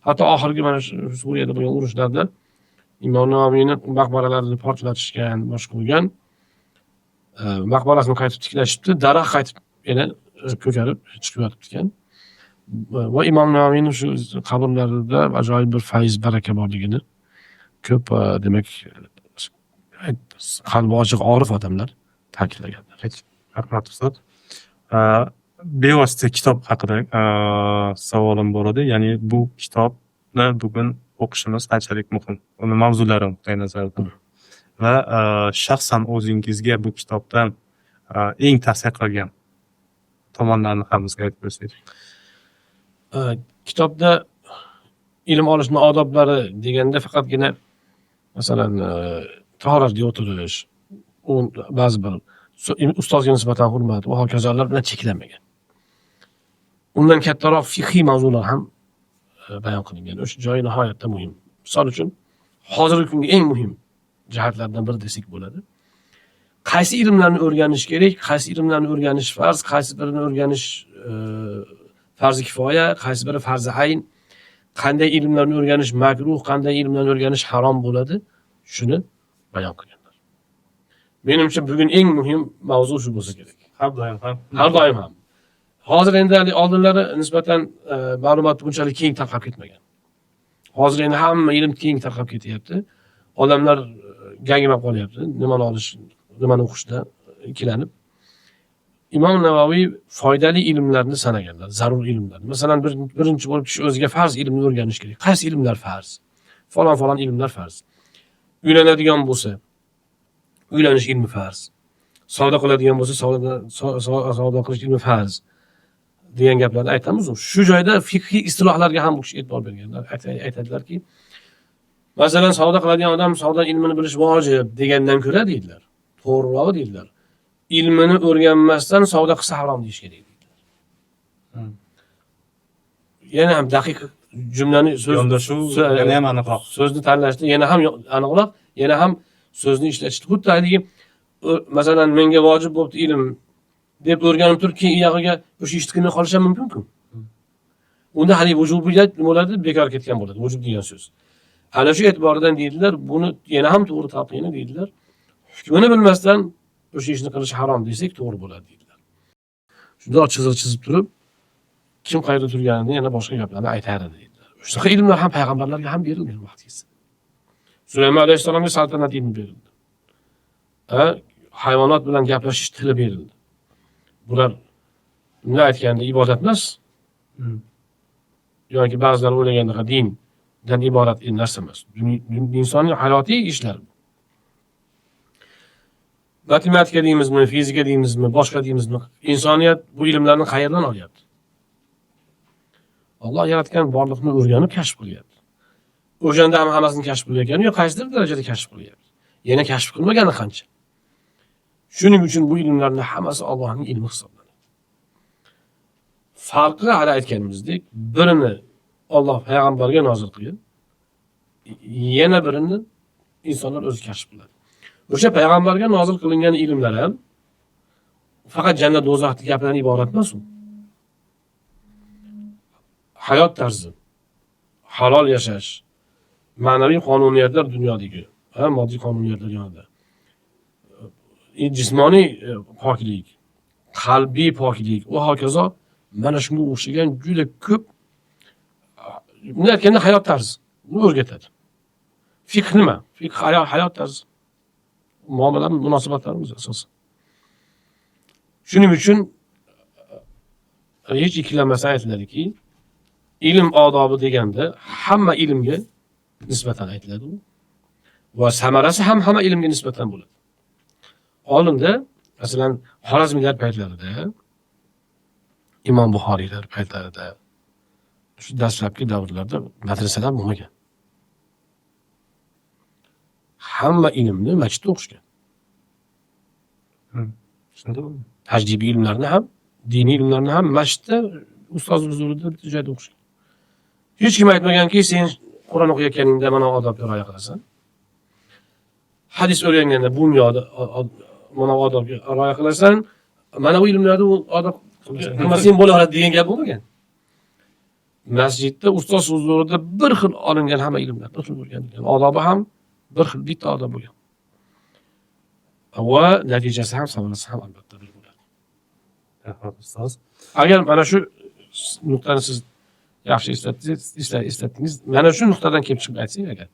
Hatto oxirgi mana shu Suriyada bo'lgan urushlarda Imom Navoiyni maqbaralarini portlatishgan, boshqa bo'lgan maqbarasini qaytib tiklashibdi, daraxt qaytib yana ko'karib chiqib yotibdi ekan. Va Imom Navoiyning shu qabrlarida ajoyib bir fayz baraka borligini ko'p demak qalbi ochiq orif odamlar ta'kidlaganlar. Rahmat Ustad. Bevosita kitob haqida savolim bor edi. Ya'ni bu kitobni bugun o'qishimiz qanchalik muhim, uni mavzulari nuqtai nazaridan. Va shaxsan o'zingizga bu kitobdan eng tavsiya qilgan tomonlarni ham bizga aytib bersangiz. Kitobda ilm olishni odoblari deganda faqatgina masalan tahoratga o'tirish, ba'zi bir ustozga nisbatan hurmat va hokazolar bilan cheklanmagan. Undan kattaroq fiqhiy mavzular ham bayon qilingan. O'sha joyi nihoyatda muhim. Misol uchun, hozirgi kungi eng muhim jihatlardan biri desak bo'ladi. Qaysi ilmlarni o'rganish kerak, qaysi ilmlarni o'rganish farz, qaysi birini o'rganish farzi kifoya, qaysi biri farzi ayn, qanday ilmlarni o'rganish makruh, qanday ilmlarni o'rganish harom bo'ladi, shuni bayon qilganlar. Menimcha bugun eng muhim mavzu shu bo'lsa kerak. Har doim ham. Har doim ham. Hozir endi oldinlari nisbatan ma'lumot bunchalik keng tarqab ketmagan. Hozir endi hamma ilm keng tarqab ketyapti. Odamlar gangimab qolyapti. Nimani olish, nimani o'qishda ikkilanib. Imom Navoiy foydali ilmlarni sanaganlar, zarur ilmlarni. Masalan, birinchi bo'lib kishi o'ziga farz ilmni o'rganish kerak. Qaysi ilmlar farz? Falon ilmlar farz. Uylanadigan bo'lsa, uylanish ilmi farz. Savdo qiladigan bo'lsa, savdo qilish ilmi farz degan gaplarni aytamiz. Shu joyda fiqhiy istilohlarga ham bu kishi e'tibor berganlar. Aytadilarki, masalan, savdo qiladigan odam savdo ilmini bilish vojib degandan ko'ra deydilar. To'g'rirog'i deydilar. Ilmini o'rganmasdan savdo qilsa harom deyish kerak deydilar. Yana ham daqiq jumlani yana ham aniqroq. So'zni tanlashda yana ham aniqroq, yana ham so'zni ishlatishda xuddi haligi masalan menga vojib bo'libdi ilm deb o'rganib turib keyin iyog'iga o'sha ishni qilmay qolish ham mumkin-ku. Unda hali vujubiyat nima bo'ladi? Bekor ketgan bo'ladi. Vujub degan so'z. Ana shu e'tiboridan deydilar, buni yana ham to'g'ri topgani deydilar. Hukmini bilmasdan o'sha ishni qilish harom desak to'g'ri bo'ladi deydilar. Shunda chiziq chizib turib, kim qayerda turganini yana boshqa gaplarni aytardi deydilar. Shunaqa ilmlar ham payg'ambarlarga ham berilgan vaqtida. Sulaymon alayhissalomga saltanat ilmi berildi. Hayvonot bilan gaplashish tili berildi. Bular bunday aytganda ibodat emas. Yoki ba'zilar o'ylaganda dindan iborat narsa emas. Insonning hayotiy ishlar. Matematika deymizmi, fizika deymizmi, boshqa deymizmi, insoniyat bu ilmlarni qayerdan olyapti? Alloh yaratgan borliqni o'rganib kashf qilyapti. O'shanda ham hammasini kashf qilayotgani yo'q, qaysidir darajada kashf qilyapti. Yana kashf qilmagani qancha? Shuning uchun bu ilmlarning hammasi Allohning ilmi hisoblanadi. Farqi hali aytganimizdek, birini Alloh payg'ambarga nozil qilgan, yana birini insonlar o'zi kashf qiladi. O'sha payg'ambarga nozil qilingan ilmlar ham faqat jannat do'zaxning gaplaridan iborat emas u. Hayot tarzi, halol yashash, ma'naviy qonuniyatlar dunyodagi, moddiy qonuniyatlar yonida. Jismoniy poklik, qalbiy poklik va hokazo mana shunga o'xshagan juda ko'p bunday aytganda hayot tarzi o'rgatadi. Fiqh nima? Fiqh hayot tarzi. Muomala munosabatlarimiz asosan. Shuning uchun hech ikkilanmasdan aytiladiki, ilm odobi deganda hamma ilmga nisbatan aytiladi va samarasi ham hamma ilmga nisbatan bo'ladi. Olimda, masalan, Xorazmiylar paytlarida, Imom Buxoriylar paytlarida, shu dastlabki davrlarda madrasalar bo'lmagan. Hamma ilmni masjidda o'qishgan. Tajribiy ilmlarni ham, diniy ilmlarni ham masjidda ustoz huzurida joyda o'qishgan. Hech kim aytmaganki, sen Qur'on o'qiyotganingda mana odobga rioya qilasan. Hadis o'rganganda bunyoda mana odobga rioya qilasan, mana bu ilmlarda u odob qilmasang bo'laveradi degan gap bo'lmagan. Masjidda ustoz huzurida bir xil olingan hamma ilmlar, bir xil o'rganilgan. Odobi ham bir xil bitta odob bo'lgan. Va natijasi ham samarasi ham albatta bir bo'ladi. Ustoz. Agar mana shu nuqtani siz yaxshi eslatdingiz, mana shu nuqtadan kelib chiqib aytsak agar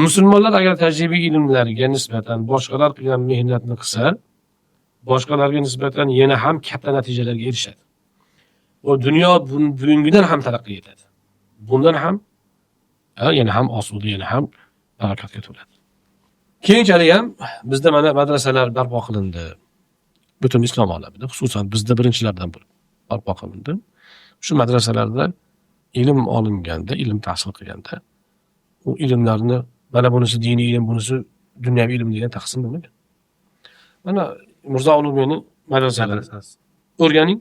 musulmonlar agar tajribiy ilmlarga nisbatan boshqalar qilgan mehnatni qilsa, boshqalarga nisbatan yana ham katta natijalarga erishadi. Va dunyo bugungidan ham taraqqiy etadi. Bundan ham Ya'ni ham osuda, yana ham barakatga to'ladi. Keyinchalik ham bizda mana madrasalar barpo qilindi. Butun islom olamida, xususan bizda birinchilardan bo'lib barpo qilindi. Shu madrasalarda ilm olinganda, ilm tahsil qilganda u ilmlarni mana bunisi diniy ilm, bunisi dunyoviy ilm degan taqsim bo'lmagan. Mana Mirzo Ulug'bekni madrasalari o'rganing,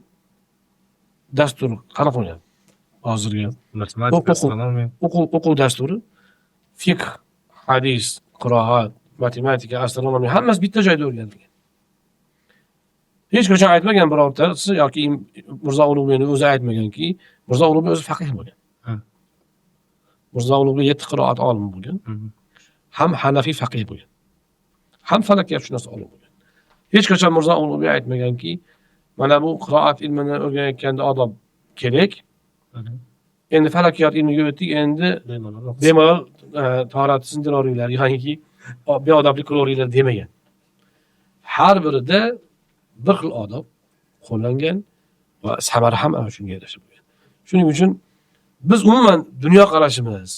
dastur qanaqa bo'lgan? Hozirgi matematika, astronomiya. o'quv dasturi fiqh, hadis, qiroat, matematika, astronomiya hammasi bitta joyda o'rganilgan. Hech qachon aytmagan birortasi yoki Mirzo Ulug'bekni o'zi aytmaganki, Mirzo Ulug'bek o'zi faqih bo'lgan. Mirzo Ulug'bek 7 qiroat olimi bo'lgan. Ham Hanafiy faqih bo'lgan. Ham falakiyatshunos olim bo'lgan. Hech qachon Mirzo Ulug'bek aytmaganki, mana bu qiroat ilmini o'rganayotganda odob kerak. Endi falakiyat ilmiga o'tdik, endi bemalol tahorat sindiroringlar, yoki beodoblik qilaveringlar demagan. Har birida bir xil odob qo'llangan va samara ham ana shunga yarasha bo'lgan. Shuning uchun biz umuman dunyo qarashimiz,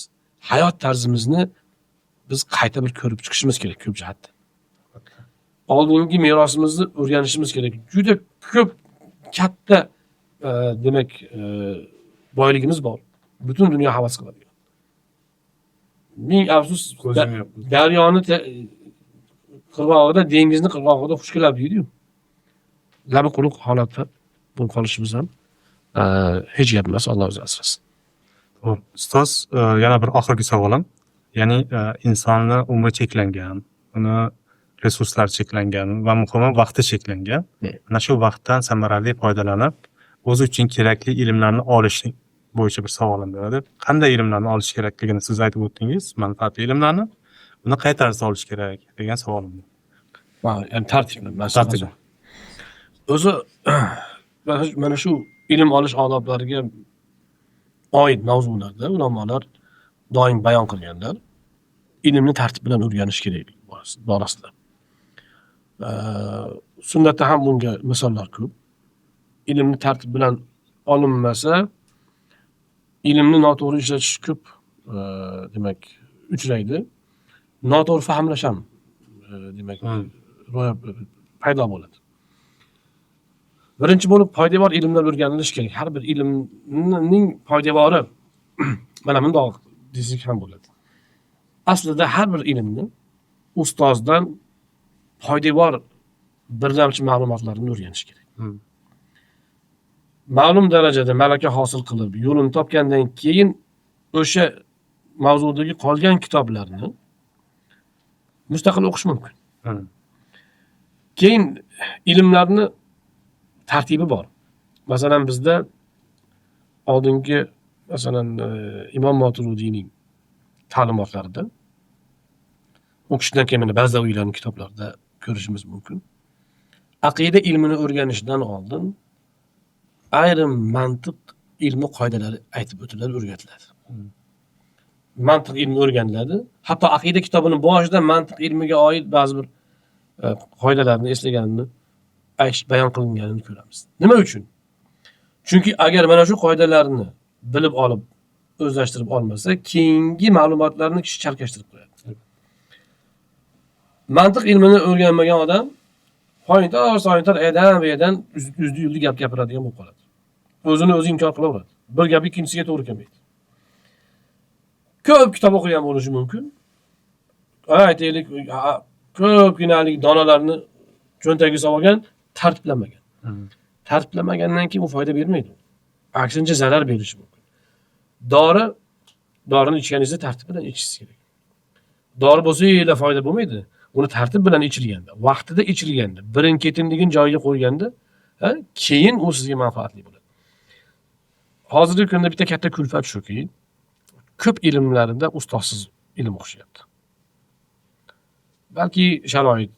hayot tarzimizni biz qayta bir ko'rib chiqishimiz kerak ko'p jihatdan. Oldingi merosimizni o'rganishimiz kerak. Juda ko'p katta demak boyligimiz bor. Butun dunyo havas qiladi. Ming afsus, daryoni qirg'og'ida, dengizni qirg'og'ida xush keladi deydi-yu. Labi quruq holatda bo'lib qolishimiz ham hech gap emas, Alloh o'zi asrasin. To'g'ri. Ustoz, yana bir oxirgi savolim. Ya'ni insonni umri cheklangan, uni resurslari cheklangan va muhimi vaqti cheklangan. Mana shu vaqtdan samarali foydalanib, o'zi uchun kerakli ilmlarni olish bo'yicha bir savolim bo'ladi. Qanday ilmlarni olish kerakligini siz aytib o'tdingiz, manfaatli ilmlarni. Buni qay tarzda olish kerak degan savolim bor. Ya'ni tartibli. O'zi mana shu ilm olish odoblariga oid mavzularda ulamolar doim bayon qilganlar. Ilmni tartib bilan o'rganish kerak borasida. Sunnatda ham bunga misollar ko'p. Ilmni tartib bilan olinmasa, ilmni noto'g'ri ishlatish ko'p demak uchraydi. Noto'g'ri fahmlash ham demak paydo bo'ladi. Birinchi bo'lib foydavor ilmlar o'rganilishi kerak. Har bir ilmning foydavori mana bundoq desak ham bo'ladi. Aslida har bir ilmni ustozdan foydavor birlamchi ma'lumotlarni o'rganish kerak. Ma'lum darajada malaka hosil qilib, yo'lini topgandan keyin o'sha mavzudagi qolgan kitoblarni mustaqil o'qish mumkin. Keyin ilmlarni tartibi bor. Masalan bizda oldingi Imom Moturudiyning ta'limotlarida o'qishdan keyin mana Bazaviylarning kitoblarida ko'rishimiz mumkin. Aqida ilmini o'rganishdan oldin ayrim mantiq ilmi qoidalari aytib o'tiladi, o'rgatiladi. Mantiq ilmi o'rganiladi. Hatto aqida kitobining boshida mantiq ilmiga oid ba'zi bir qoidalarni eslaganini bayon qilinganini ko'ramiz. Nima uchun? Chunki agar mana shu qoidalarni bilib olib, o'zlashtirib olmasa, keyingi ma'lumotlarni kishi chalkashtirib qo'yadi. Mantiq ilmini o'rganmagan odam soyintar edan uzdi yuldi gap gapiradigan bo'lib qoladi. O'zini o'zi inkor qilaveradi. Bir gap ikkinchisiga to'g'ri kelmaydi. Ko'p kitob o'qigan bo'lishi mumkin. Aytaylik, ko'pginalik donalarni cho'ntagiga solgan, tartiblamagan. Tartiblamagandan keyin u foyda bermaydi. Aksincha zarar berishi mumkin. Dorini ichganingizda tartib bilan ichishingiz kerak. Dori bo'lsa yeyla foyda bo'lmaydi. Uni tartib bilan ichilganda, vaqtida ichilganda, birin-ketinligini joyiga qo'yganda, keyin u sizga manfaatli bo'ladi. Hozirgi kunda bitta katta kulfat shuki, ko'p ilmlarida ustozsiz ilm o'qishyapti. Balki sharoit,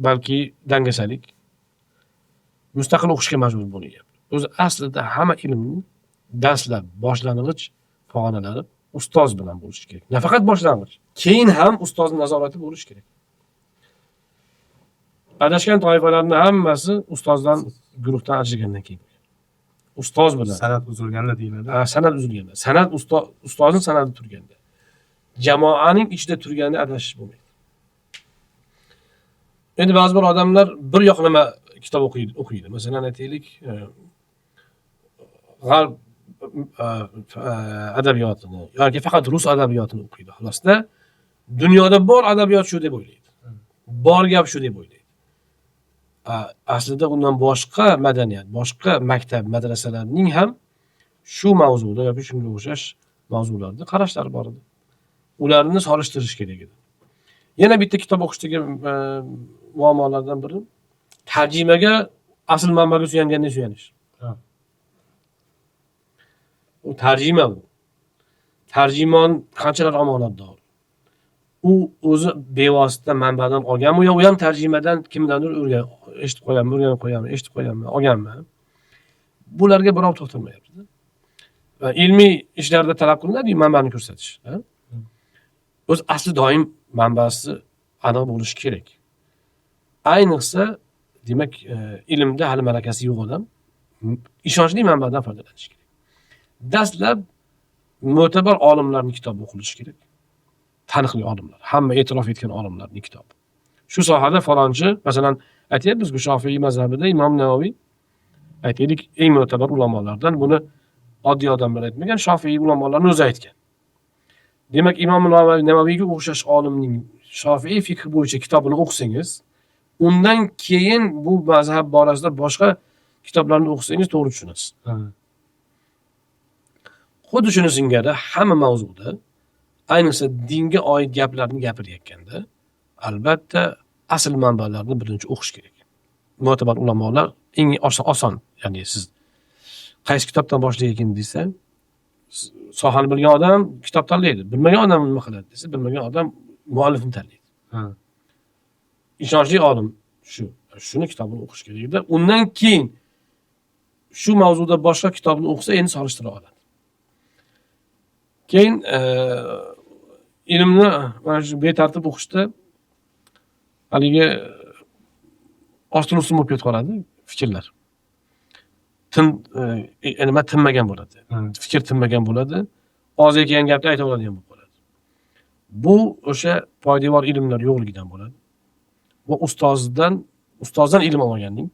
balki dangasalik mustaqil o'qishga majbur bo'lyapti. O'zi aslida hamma ilmning dastlab boshlang'ich pog'onalari ustoz bilan bo'lishi kerak. Nafaqat boshlang'ich, keyin ham ustozning nazorati bo'lishi kerak. Adashgan toifalarning hammasi ustozdan guruhdan ajragandan keyin. Ustoz bilan san'at uzilganda deyiladi. San'at uzilganda. San'at ustozning san'ati turganda. jamoaning ichida turganda adashish bo'lmaydi. Endi ba'zi bir odamlar bir yoqlama kitob o'qiydi. Masalan, aytaylik, g'arb adabiyotini yoki faqat rus adabiyotini o'qiydi. Xulosda, dunyoda bor adabiyot shu deb o'ylaydi. Bor gap shu deb o'ylaydi. Aslida undan boshqa madaniyat, boshqa maktab, madrasalarning ham shu mavzuda yoki shunga o'xshash mavzularda qarashlari bor edi. Ularni solishtirish kerak edi. Yana bitta kitob o'qishdagi muammolardan biri tarjimaga asl manbaga suyangandan suyanish. U tarjima bu. Tarjimon qanchalar omonatdor. U o'zi bevosita manbadan olganmi yo u ham tarjimadan kimdandir eshitib qo'yganmi, olganmi? Bularga birov to'xtalmayapti. Ilmiy ishlarda talab qilinadi manbani ko'rsatish. O'z asli doim manbasi aniq bo'lishi kerak. Ayniqsa, demak, ilmda hali malakasi yo'q odam ishonchli manbadan foydalanishi kerak. Dastlab mo'tabar olimlarning kitobi o'qilishi kerak. Taniqli olimlar, hamma e'tirof etgan olimlarning kitobi. Shu sohada falonchi, masalan, aytyapmiz-ku, Shofiy mazhabida Imom Navoiy aytaylik eng mo'tabar ulamolardan, buni oddiy odamlar aytmagan, Shofiy ulamolarning o'zi aytgan. Demak, Imom Navoiyga o'xshash olimning Shofiy fiqh bo'yicha kitobini o'qisangiz, undan keyin bu mazhab borasida boshqa kitoblarni o'qisangiz to'g'ri tushunasiz. Xuddi shuni singari hamma mavzuda, ayniqsa dinga oid gaplarni gapirayotganda, albatta asl manbalarni birinchi o'qish kerak. Mo'tabar ulamolar eng oson, ya'ni siz qaysi kitobdan boshlaykin desa, sohani bilgan odam kitob tanlaydi. Bilmagan odam nima qiladi desa, bilmagan odam muallifni tanlaydi. Ishonchli olim shuni kitobini o'qish kerak. Undan keyin shu mavzuda boshqa kitobni o'qisa, endi solishtira oladi. Keyin ilmni mana shu betartib o'qishda haligi ostin ustin bo'lib ketib qoladi fikrlar. Nima tinmagan bo'ladi. Fikr tinmagan bo'ladi. Ozaygan gapni ayta oladigan bo'lib qoladi. Bu o'sha poydevor ilmlar yo'qligidan bo'ladi. Va ustozdan ilm olganning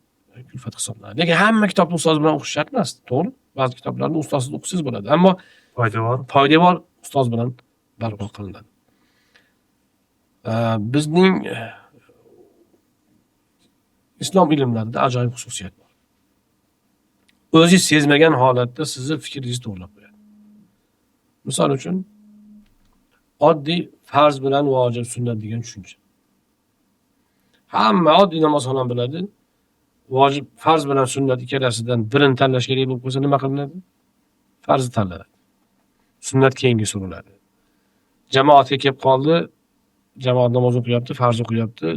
kulfat hisoblanadi. Lekin hamma kitobni ustoz bilan o'qish shart emas, to'g'ri? Ba'zi kitoblarni ustozsiz o'qisangiz bo'ladi. Ammo poydevor ustoz bilan barpo qilinadi. Bizning islom ilmlarida ajoyib xususiyat bor. O'zingiz sezmagan holatda sizni fikringizni to'g'rilab qo'yadi. Misol uchun, oddiy farz bilan vojib sunnat degan tushuncha. Hamma oddiy namoz ham biladi. Vojib, farz bilan sunnat ikkalasidan birini tanlash kerak bo'lib qolsa nima qilinadi? Farzni tanlanadi. Sunnat keyinga suriladi. Jamoatga kelib qoldi, jamoat namoz o'qiyapti, farz o'qiyapti,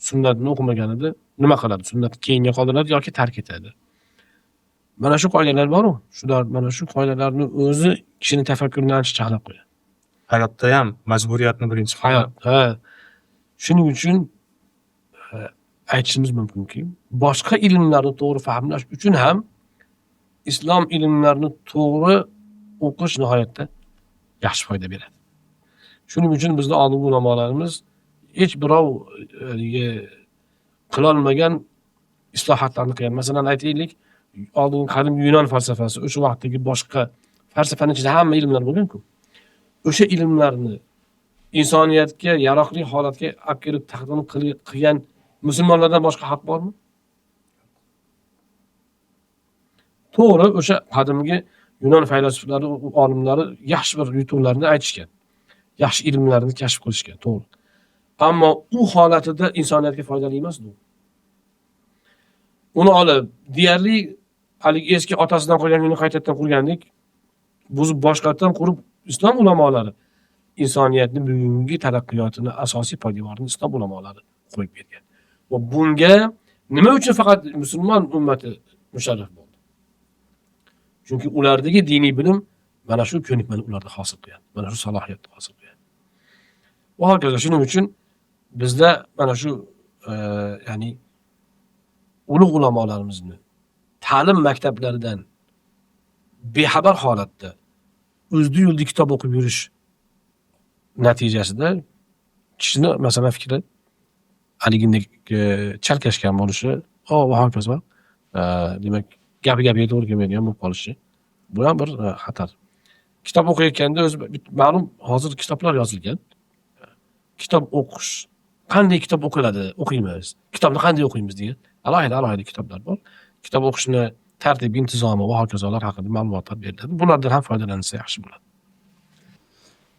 sunnatni o'qimagan edi, nima qiladi? Sunnatni keyinga qoldiradi yoki tark etadi. Mana shu qoidalar bor-ku. Mana shu qoidalarning o'zi kishini tafakkurini ancha chaqlab qo'yadi. Hayotda ham majburiyatni birinchi hayot. Shuning uchun aytishimiz mumkinki, boshqa ilmlarni to'g'ri fahmlash uchun ham islom ilmlarini to'g'ri o'qish nihoyatda yaxshi foyda beradi. Shuning uchun bizning oldingi ulamolarimiz hech birov qilolmagan islohotlarni qilgan. Masalan, aytaylik, oldingi qadimgi Yunon falsafasi, o'sha vaqtdagi boshqa falsafaning ichida hamma ilmlar bo'lgan-ku. O'sha ilmlarni insoniyatga yaroqli holatga olib kelib taqdim qilgan musulmonlardan boshqa xalq bormi? To'g'ri, o'sha qadimgi Yunon faylasuflari, olimlari yaxshi bir yutuqlarni aytishgan. Yaxshi ilmlarni kashf qilishgan, to'g'ri. Ammo u holatida insoniyatga foydali emas bu. Uni olib, deyarli haligi eski otasidan qolgan uyni qaytadan qurgandek, buzib boshqatdan qurib, islom ulamolari insoniyatning bugungi taraqqiyotini asosiy poydevorini islom ulamolari qo'yib bergan. Va bunga nima uchun faqat musulmon ummati musharraf bo'ldi? Chunki ulardagi diniy bilim mana shu ko'nikmani ularda hosil qilgan, mana shu salohiyatni hosil qilgan. Va hokazo, shuning uchun bizda mana shu ya'ni ulug' ulamolarimizni ta'lim maktablaridan bexabar holatda o'zdi-yo'ldi kitob o'qib yurish natijasida kishini masalan fikri haligidek chalkashgan bo'lishi, va hokazo. Demak, gapiga to'g'ri kelmaydigan bo'lib qolishi. Bu ham bir xatar. Kitob o'qiyotganda o'zi ma'lum hozir kitoblar yozilgan. Kitob o'qish, qanday kitob o'qiymiz, kitobni qanday o'qiymiz degan alohida kitoblar bor. Kitob o'qishni tartib, intizomi va hokazolar haqida ma'lumotlar beriladi. Bulardan ham foydalansa yaxshi bo'ladi.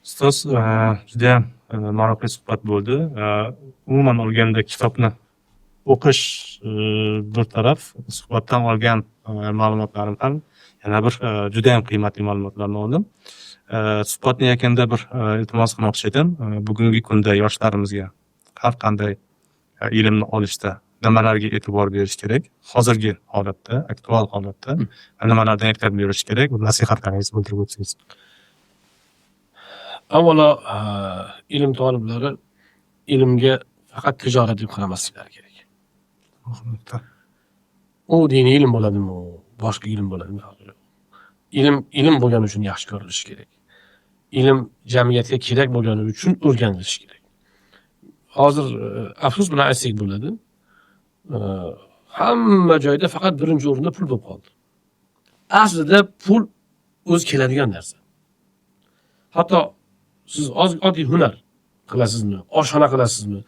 Ustoz, juda ham maroqli suhbat bo'ldi. Umuman olganda kitobni o'qish bir taraf, suhbatdan olgan ma'lumotlarim ham yana bir juda ham qiymatli ma'lumotlarni oldim. Suhbatni yakunida bir iltimos qilmoqchi edim. Bugungi kunda yoshlarimizga har qanday ilmni olishda nimalarga e'tibor berish kerak? Hozirgi holatda, aktual holatda nimalardan ehtiyot berish kerak? Bu nasihatlaringizni bildirib o'tsangiz. Avvalo, ilm toliblari ilmga faqat tijorat deb qaramasliklari kerak. U diniy ilm bo'ladimi, boshqa ilm bo'ladimi? Ilm bo'lgani uchun yaxshi ko'rilishi kerak. Ilm jamiyatga kerak bo'lgani uchun o'rganilishi kerak. Hozir afsus bilan aytsak bo'ladi. Hamma joyda faqat birinchi o'rinda pul bo'lib qoldi. Aslida pul o'zi keladigan narsa. Hatto siz oddiy hunar qilasizmi, oshxona qilasizmi?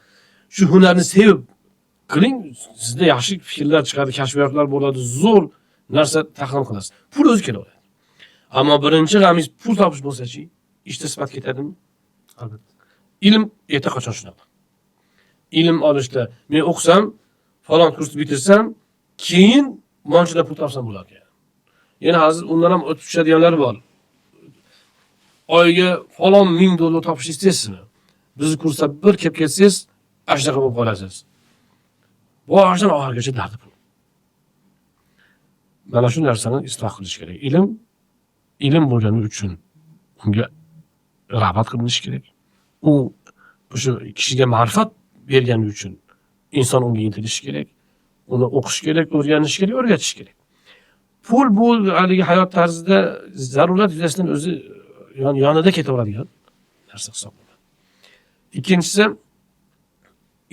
Shu hunarni sevib qiling, sizda yaxshi fikrlar chiqadi, kashfiyotlar bo'ladi, zo'r narsa taqdim qilasiz. Pul o'zi kelaveradi. Ammo birinchi g'amingiz pul topish bo'lsa-chi, ishda sifat ketadimi? Albatta. Ilm erta qachon shunaqa. Ilm olishda men o'qisam, falon kursni bitirsam, keyin monchada pul topsam bo'lar ekan. Yana hozir undan ham o'tib tushadiganlar bor. Oyga falon $1000 topish istaysizmi? Bizni kursda bir kelib ketsangiz, ashnaqa bo'lib qolasiz. Boshdan oxirigacha dardi pul. Mana shu narsani isloh qilish kerak. Ilm bo'lgani uchun unga rag'bat qilinishi kerak. U o'sha kishiga ma'rifat bergani uchun inson unga intilishi kerak. Uni o'qish kerak, o'rganish kerak, o'rgatish kerak. Pul bu haligi hayot tarzida zarurat yuzasidan o'zi yonida ketaveradigan narsa hisoblanadi. Ikkinchisi,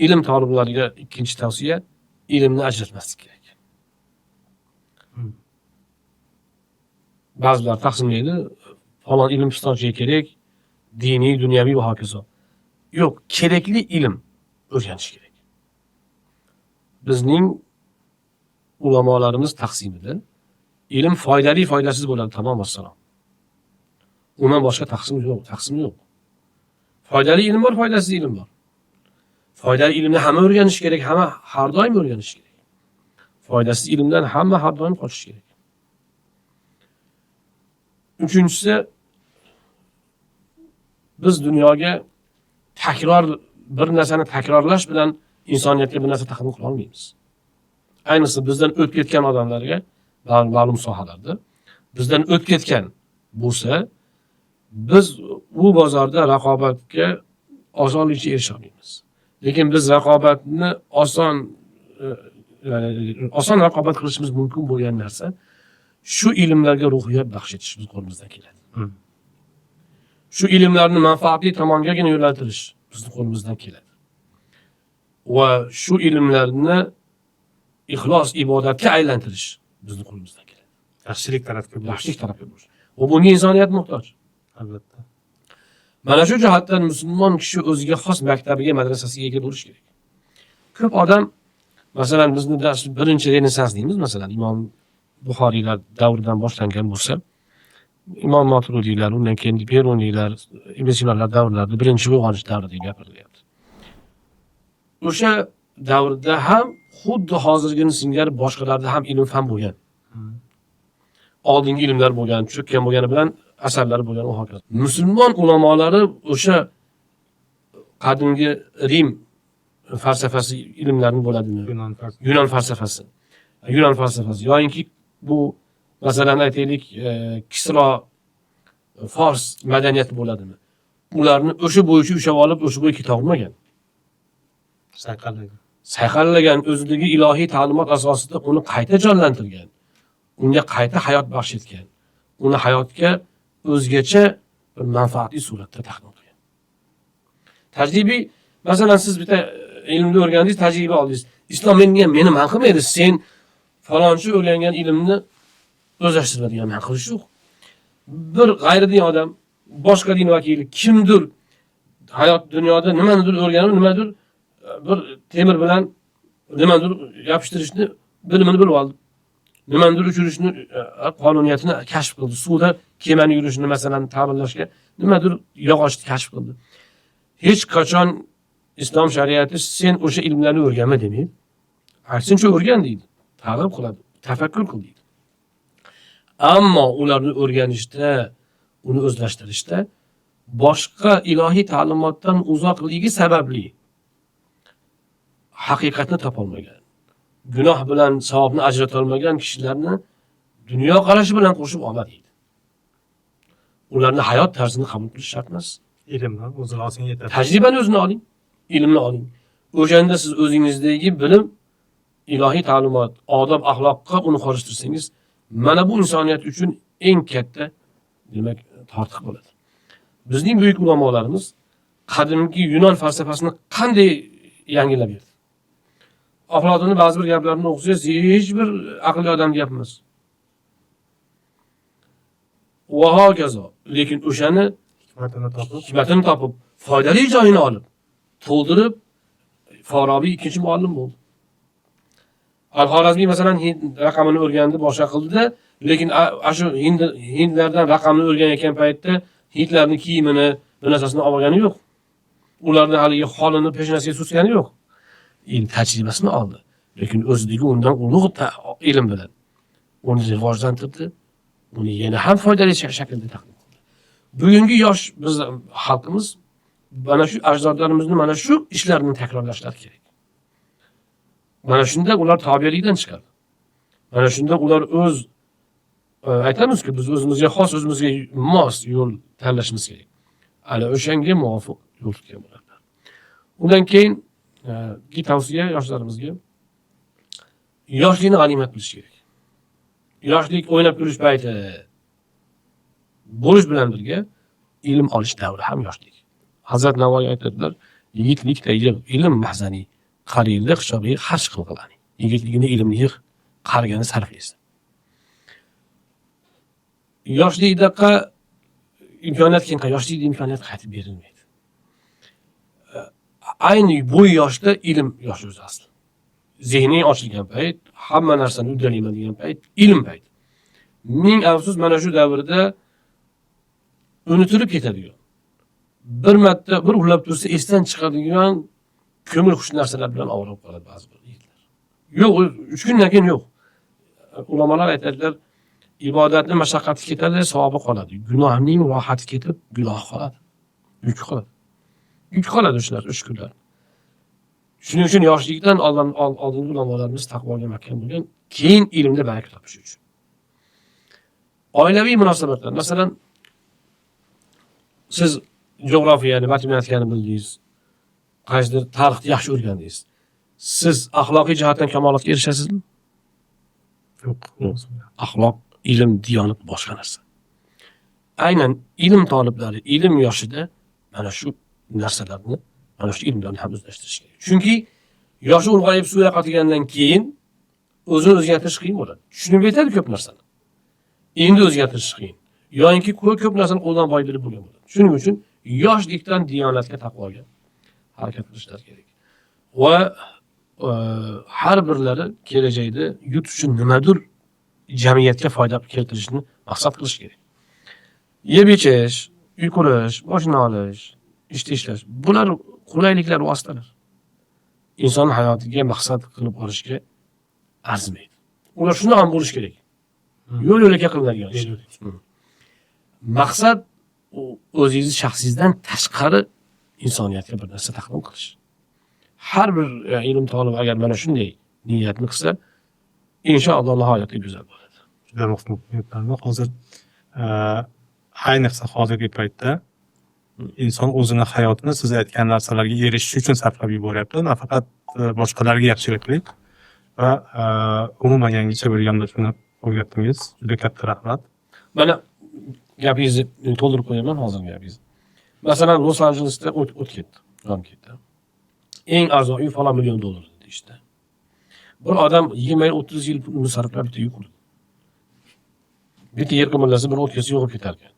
ilm toliblariga ikkinchi tavsiya, ilmni ajratmaslik kerak. Ba'zilar taqsimlaydi, falon ilm pistonchiga kerak, diniy, dunyoviy va hokazo. Yo'q, kerakli ilm o'rganish kerak. Bizning ulamolarimiz taqsimida ilm foydali, foydasiz bo'ladi, tamom vassalom. Undan boshqa taqsim yo'q. Foydali ilm bor, foydasiz ilm bor. Foydali ilmni hamma o'rganish kerak, hamma har doim o'rganish kerak. Foydasiz ilmdan hamma har doim qochish kerak. Uchinchisi, biz dunyoga bir narsani takrorlash bilan insoniyatga bir narsa taqdim qila olmaymiz. Ayniqsa bizdan o'tib ketgan odamlarga ma'lum sohalarda bizdan o'tib ketgan bo'lsa, biz bu bozorda raqobatga osonlikcha erisha olmaymiz. Lekin biz raqobatni oson raqobat qilishimiz mumkin bo'lgan narsa shu ilmlarga ruhiyat baxsh etish biz qo'limizdan keladi. Shu ilmlarni manfaatli tomongagina yo'naltirish bizning qo'limizdan keladi. Va shu ilmlarni ixlos ibodatga aylantirish bizning qo'limizdan keladi. Yaxshilik tarafga bo'lish. Va bunga insoniyat muhtoj. Albatta. Mana shu jihatdan musulmon kishi o'ziga xos maktabiga, madrasasiga ega bo'lish kerak. Ko'p odam, masalan, bizni birinchi renessans deymiz, masalan, Imom Buxoriylar davridan boshlangan bo'lsa, Imom Moturudiylar, undan keyin Beruniylar, Ibn Sinolar davrlarida birinchi uyg'onish davri deb gapirilyapti. O'sha davrda ham xuddi hozirgini singari boshqalarda ham ilm fan bo'lgan. Oldingi ilmlar bo'lgan, cho'kkan bo'lgani bilan asarlari bo'lgan va hokazo. Musulmon ulamolari o'sha qadimgi Rim falsafasi ilmlarini bo'ladimi? Yunon falsafasi yoki bu masalan aytaylik Kisro Fors madaniyati bo'ladimi? Ularni o'sha bo'yicha ushlab olib, o'sha bo'yicha keta olmagan. Sayqallagan o'zidagi ilohiy ta'limot asosida uni qayta jonlantirgan. Unga qayta hayot baxsh etgan. Uni hayotga o'zgacha bir manfaatli suratda taqdim qilgan. Tajribiy, masalan siz bitta ilmni o'rgandingiz, tajriba oldingiz. Islom meni man qilmaydi. Sen falonchi o'rgangan ilmni o'zlashtiradigan man qilish yo'q. Bir g'ayridin odam, boshqa din vakili kimdir hayot dunyoda nimanidir o'rganib, nimadir bir temir bilan nimadir yopishtirishni bilimini bilib oldi. Nimadir uchirishni qonuniyatini kashf qildi. Suvda kemani yurishini masalan ta'minlashga nimadir yog'ochni kashf qildi. Hech qachon islom shariati sen o'sha ilmlarni o'rganma demaydi. Aksincha o'rgan deydi. Targ'ib qiladi, tafakkur qil deydi. Ammo ularni o'rganishda, uni o'zlashtirishda boshqa ilohiy ta'limotdan uzoqligi sababli haqiqatni topolmagan, gunoh bilan savobni ajrata olmagan kishilarni dunyo qarashi bilan qo'shib olma deydi. Ularni hayot tarzini qabul qilish shart emas. Ilmni o'zi olsin yetadi. Tajribani o'zini oling, ilmni oling. O'shanda siz o'zingizdagi bilim, ilohiy ta'limot, odob, axloqqa uni qorishtirsangiz, mana bu insoniyat uchun eng katta demak tortiq bo'ladi. Bizning buyuk ulamolarimiz qadimgi Yunon falsafasini qanday yangilab berdi. Aflotonni ba'zi bir gaplarini o'qisangiz, hech bir aqlli odam gapmas. Va hokazo. Lekin o'shani hikmatini topib, foydali joyini olib, to'ldirib Forobiy ikkinchi muallim bo'ldi. Al-Xorazmiy masalan Hind raqamini o'rgandi, boshqa qildi-da, lekin shu hindlardan raqamni o'rganayotgan paytda hindlarning kiyimini, bir narsasini olgani yo'q. Ularning haligi holini peshanasiga susgani yo'q. Ilm tajribasini oldi, lekin o'zidagi undan ulug' ilm bilan uni rivojlantirdi, uni yana ham foydali shaklda taqdim qildi. Bugungi yosh biz xalqimiz mana shu ajdodlarimizni mana shu ishlarini takrorlashlari kerak. Mana shunda ular tobelikdan chiqadi. Mana shunda ular o'z aytamizki, biz o'zimizga xos, o'zimizga mos yo'l tanlashimiz kerak. Ana o'shanga muvofiq yo'l tutgan bo'ladi. Undan keyin tavsiya yoshlarimizga yoshlikni g'animat bilish kerak. Yoshlik o'ynab yurish payti bo'lish bilan birga ilm olish davri ham yoshlik. Hazrat Navoiy aytadilar, yigitlikda ilm mahzani, qariylik hisobiga xarj qilg'ilani. Yigitligini ilmni yig', qarigani sarflaysan. Yoshlikdaqa imkoniyat keyin yoshlikda imkoniyat qaytib berilmaydi. Ayni bu yoshda ilm yoshi o'zi asli. Zehning ochilgan payt, hamma narsani uddalayman degan payt, ilm payt. Ming afsus mana shu davrda unutilib ketadigan. Bir marta bir uxlab tursa esdan chiqadigan ko'ngil xush narsalar bilan og'rib qoladi ba'zi bir yigitlar. Yo'q, 3 kundan keyin yo'q. Ulamolar aytadilar, ibodatning mashaqqati ketadi, savobi qoladi. Gunohning rohati ketib, gunoh qoladi. Yuk qoladi. Yuk qoladi shular 3 kunlar. Shuning uchun yoshlikdan oldingi ulamolarimiz taqvoga mahkam bo'lgan, keyin ilmda baraka topish uchun. Oilaviy munosabatlar, masalan, siz geografiyani, matematikani bildingiz, qaysidir tarixni yaxshi o'rgandingiz. Siz axloqiy jihatdan kamolatga erishasizmi? Yo'q. Axloq, ilm, diyonat boshqa narsa. Aynan ilm toliblari ilm yoshida mana shu narsalarni, mana shu ilmlarni ham o'zlashtirish kerak. Chunki yoshi ulg'ayib suya qotgandan keyin o'zini o'zgartirish qiyin bo'ladi. Tushunib yetadi ko'p narsani. Endi o'zgartirish qiyin. Yo'inki ko'p narsani qo'ldan boy berib bo'lgan bo'ladi. Shuning uchun yoshlikdan diyonatga, taqvoga harakat qilishlar kerak. Va har birlari kelajakda yurt uchun nimadir jamiyatga foyda keltirishni maqsad qilish kerak. Yeb ichish, uy qurish, mashina olish, ishlash, bular qulayliklar vositalar. Inson hayotiga maqsad qilib olishga arzimaydi. Ular shunday ham bo'lish kerak. Yo'l-yo'lakay qilinadigan ish. Maqsad o'zingiz shaxsingizdan tashqari insoniyatga bir narsa taqdim qilish. Har bir ilm tolibi agar mana shunday niyatni qilsa, inshaalloh nihoyatda go'zal bo'ladi. Juda muhim. Hozir ayniqsa hozirgi paytda inson o'zini hayotini siz aytgan narsalarga erishish uchun sarflab yuboryapti. Nafaqat boshqalarga yaxshiliklik va umuman yangicha bir yondashuvni o'rgatdingiz. Juda katta rahmat. Mana gapingizni to'ldirib qo'yaman hozirgi gapingizni. Masalan, Los-Anjelesda o't ketdi. Ram ketdi. Eng arzon uy falon million dollar dedi işte. Bir odam 20-30 yil pulni sarflab bitta uy qurdi. Bitta yer qimirlasa bir o'tkazsa yo'qolib ketar ekan.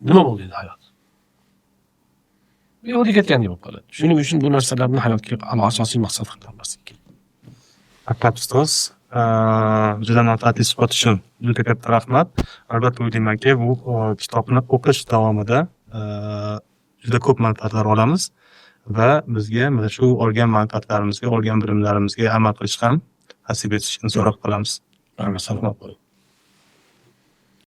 Nima bo'ldi endi hayot? Yo'qolib ketgandek bo'lib qoladi. Shuning uchun bu narsalarni hayotga asosiy maqsad qilib olmaslik kerak. Albatta ustoz, juda manfaatli suhbat uchun juda katta rahmat. Albatta o'ylaymanki, bu kitobni o'qish davomida juda ko'p manfaatlar olamiz va bizga mana shu olgan manfaatlarimizga, olgan bilimlarimizga amal qilish ham nasib etishini so'rab qolamiz. Rahmat, salomat bo'ling.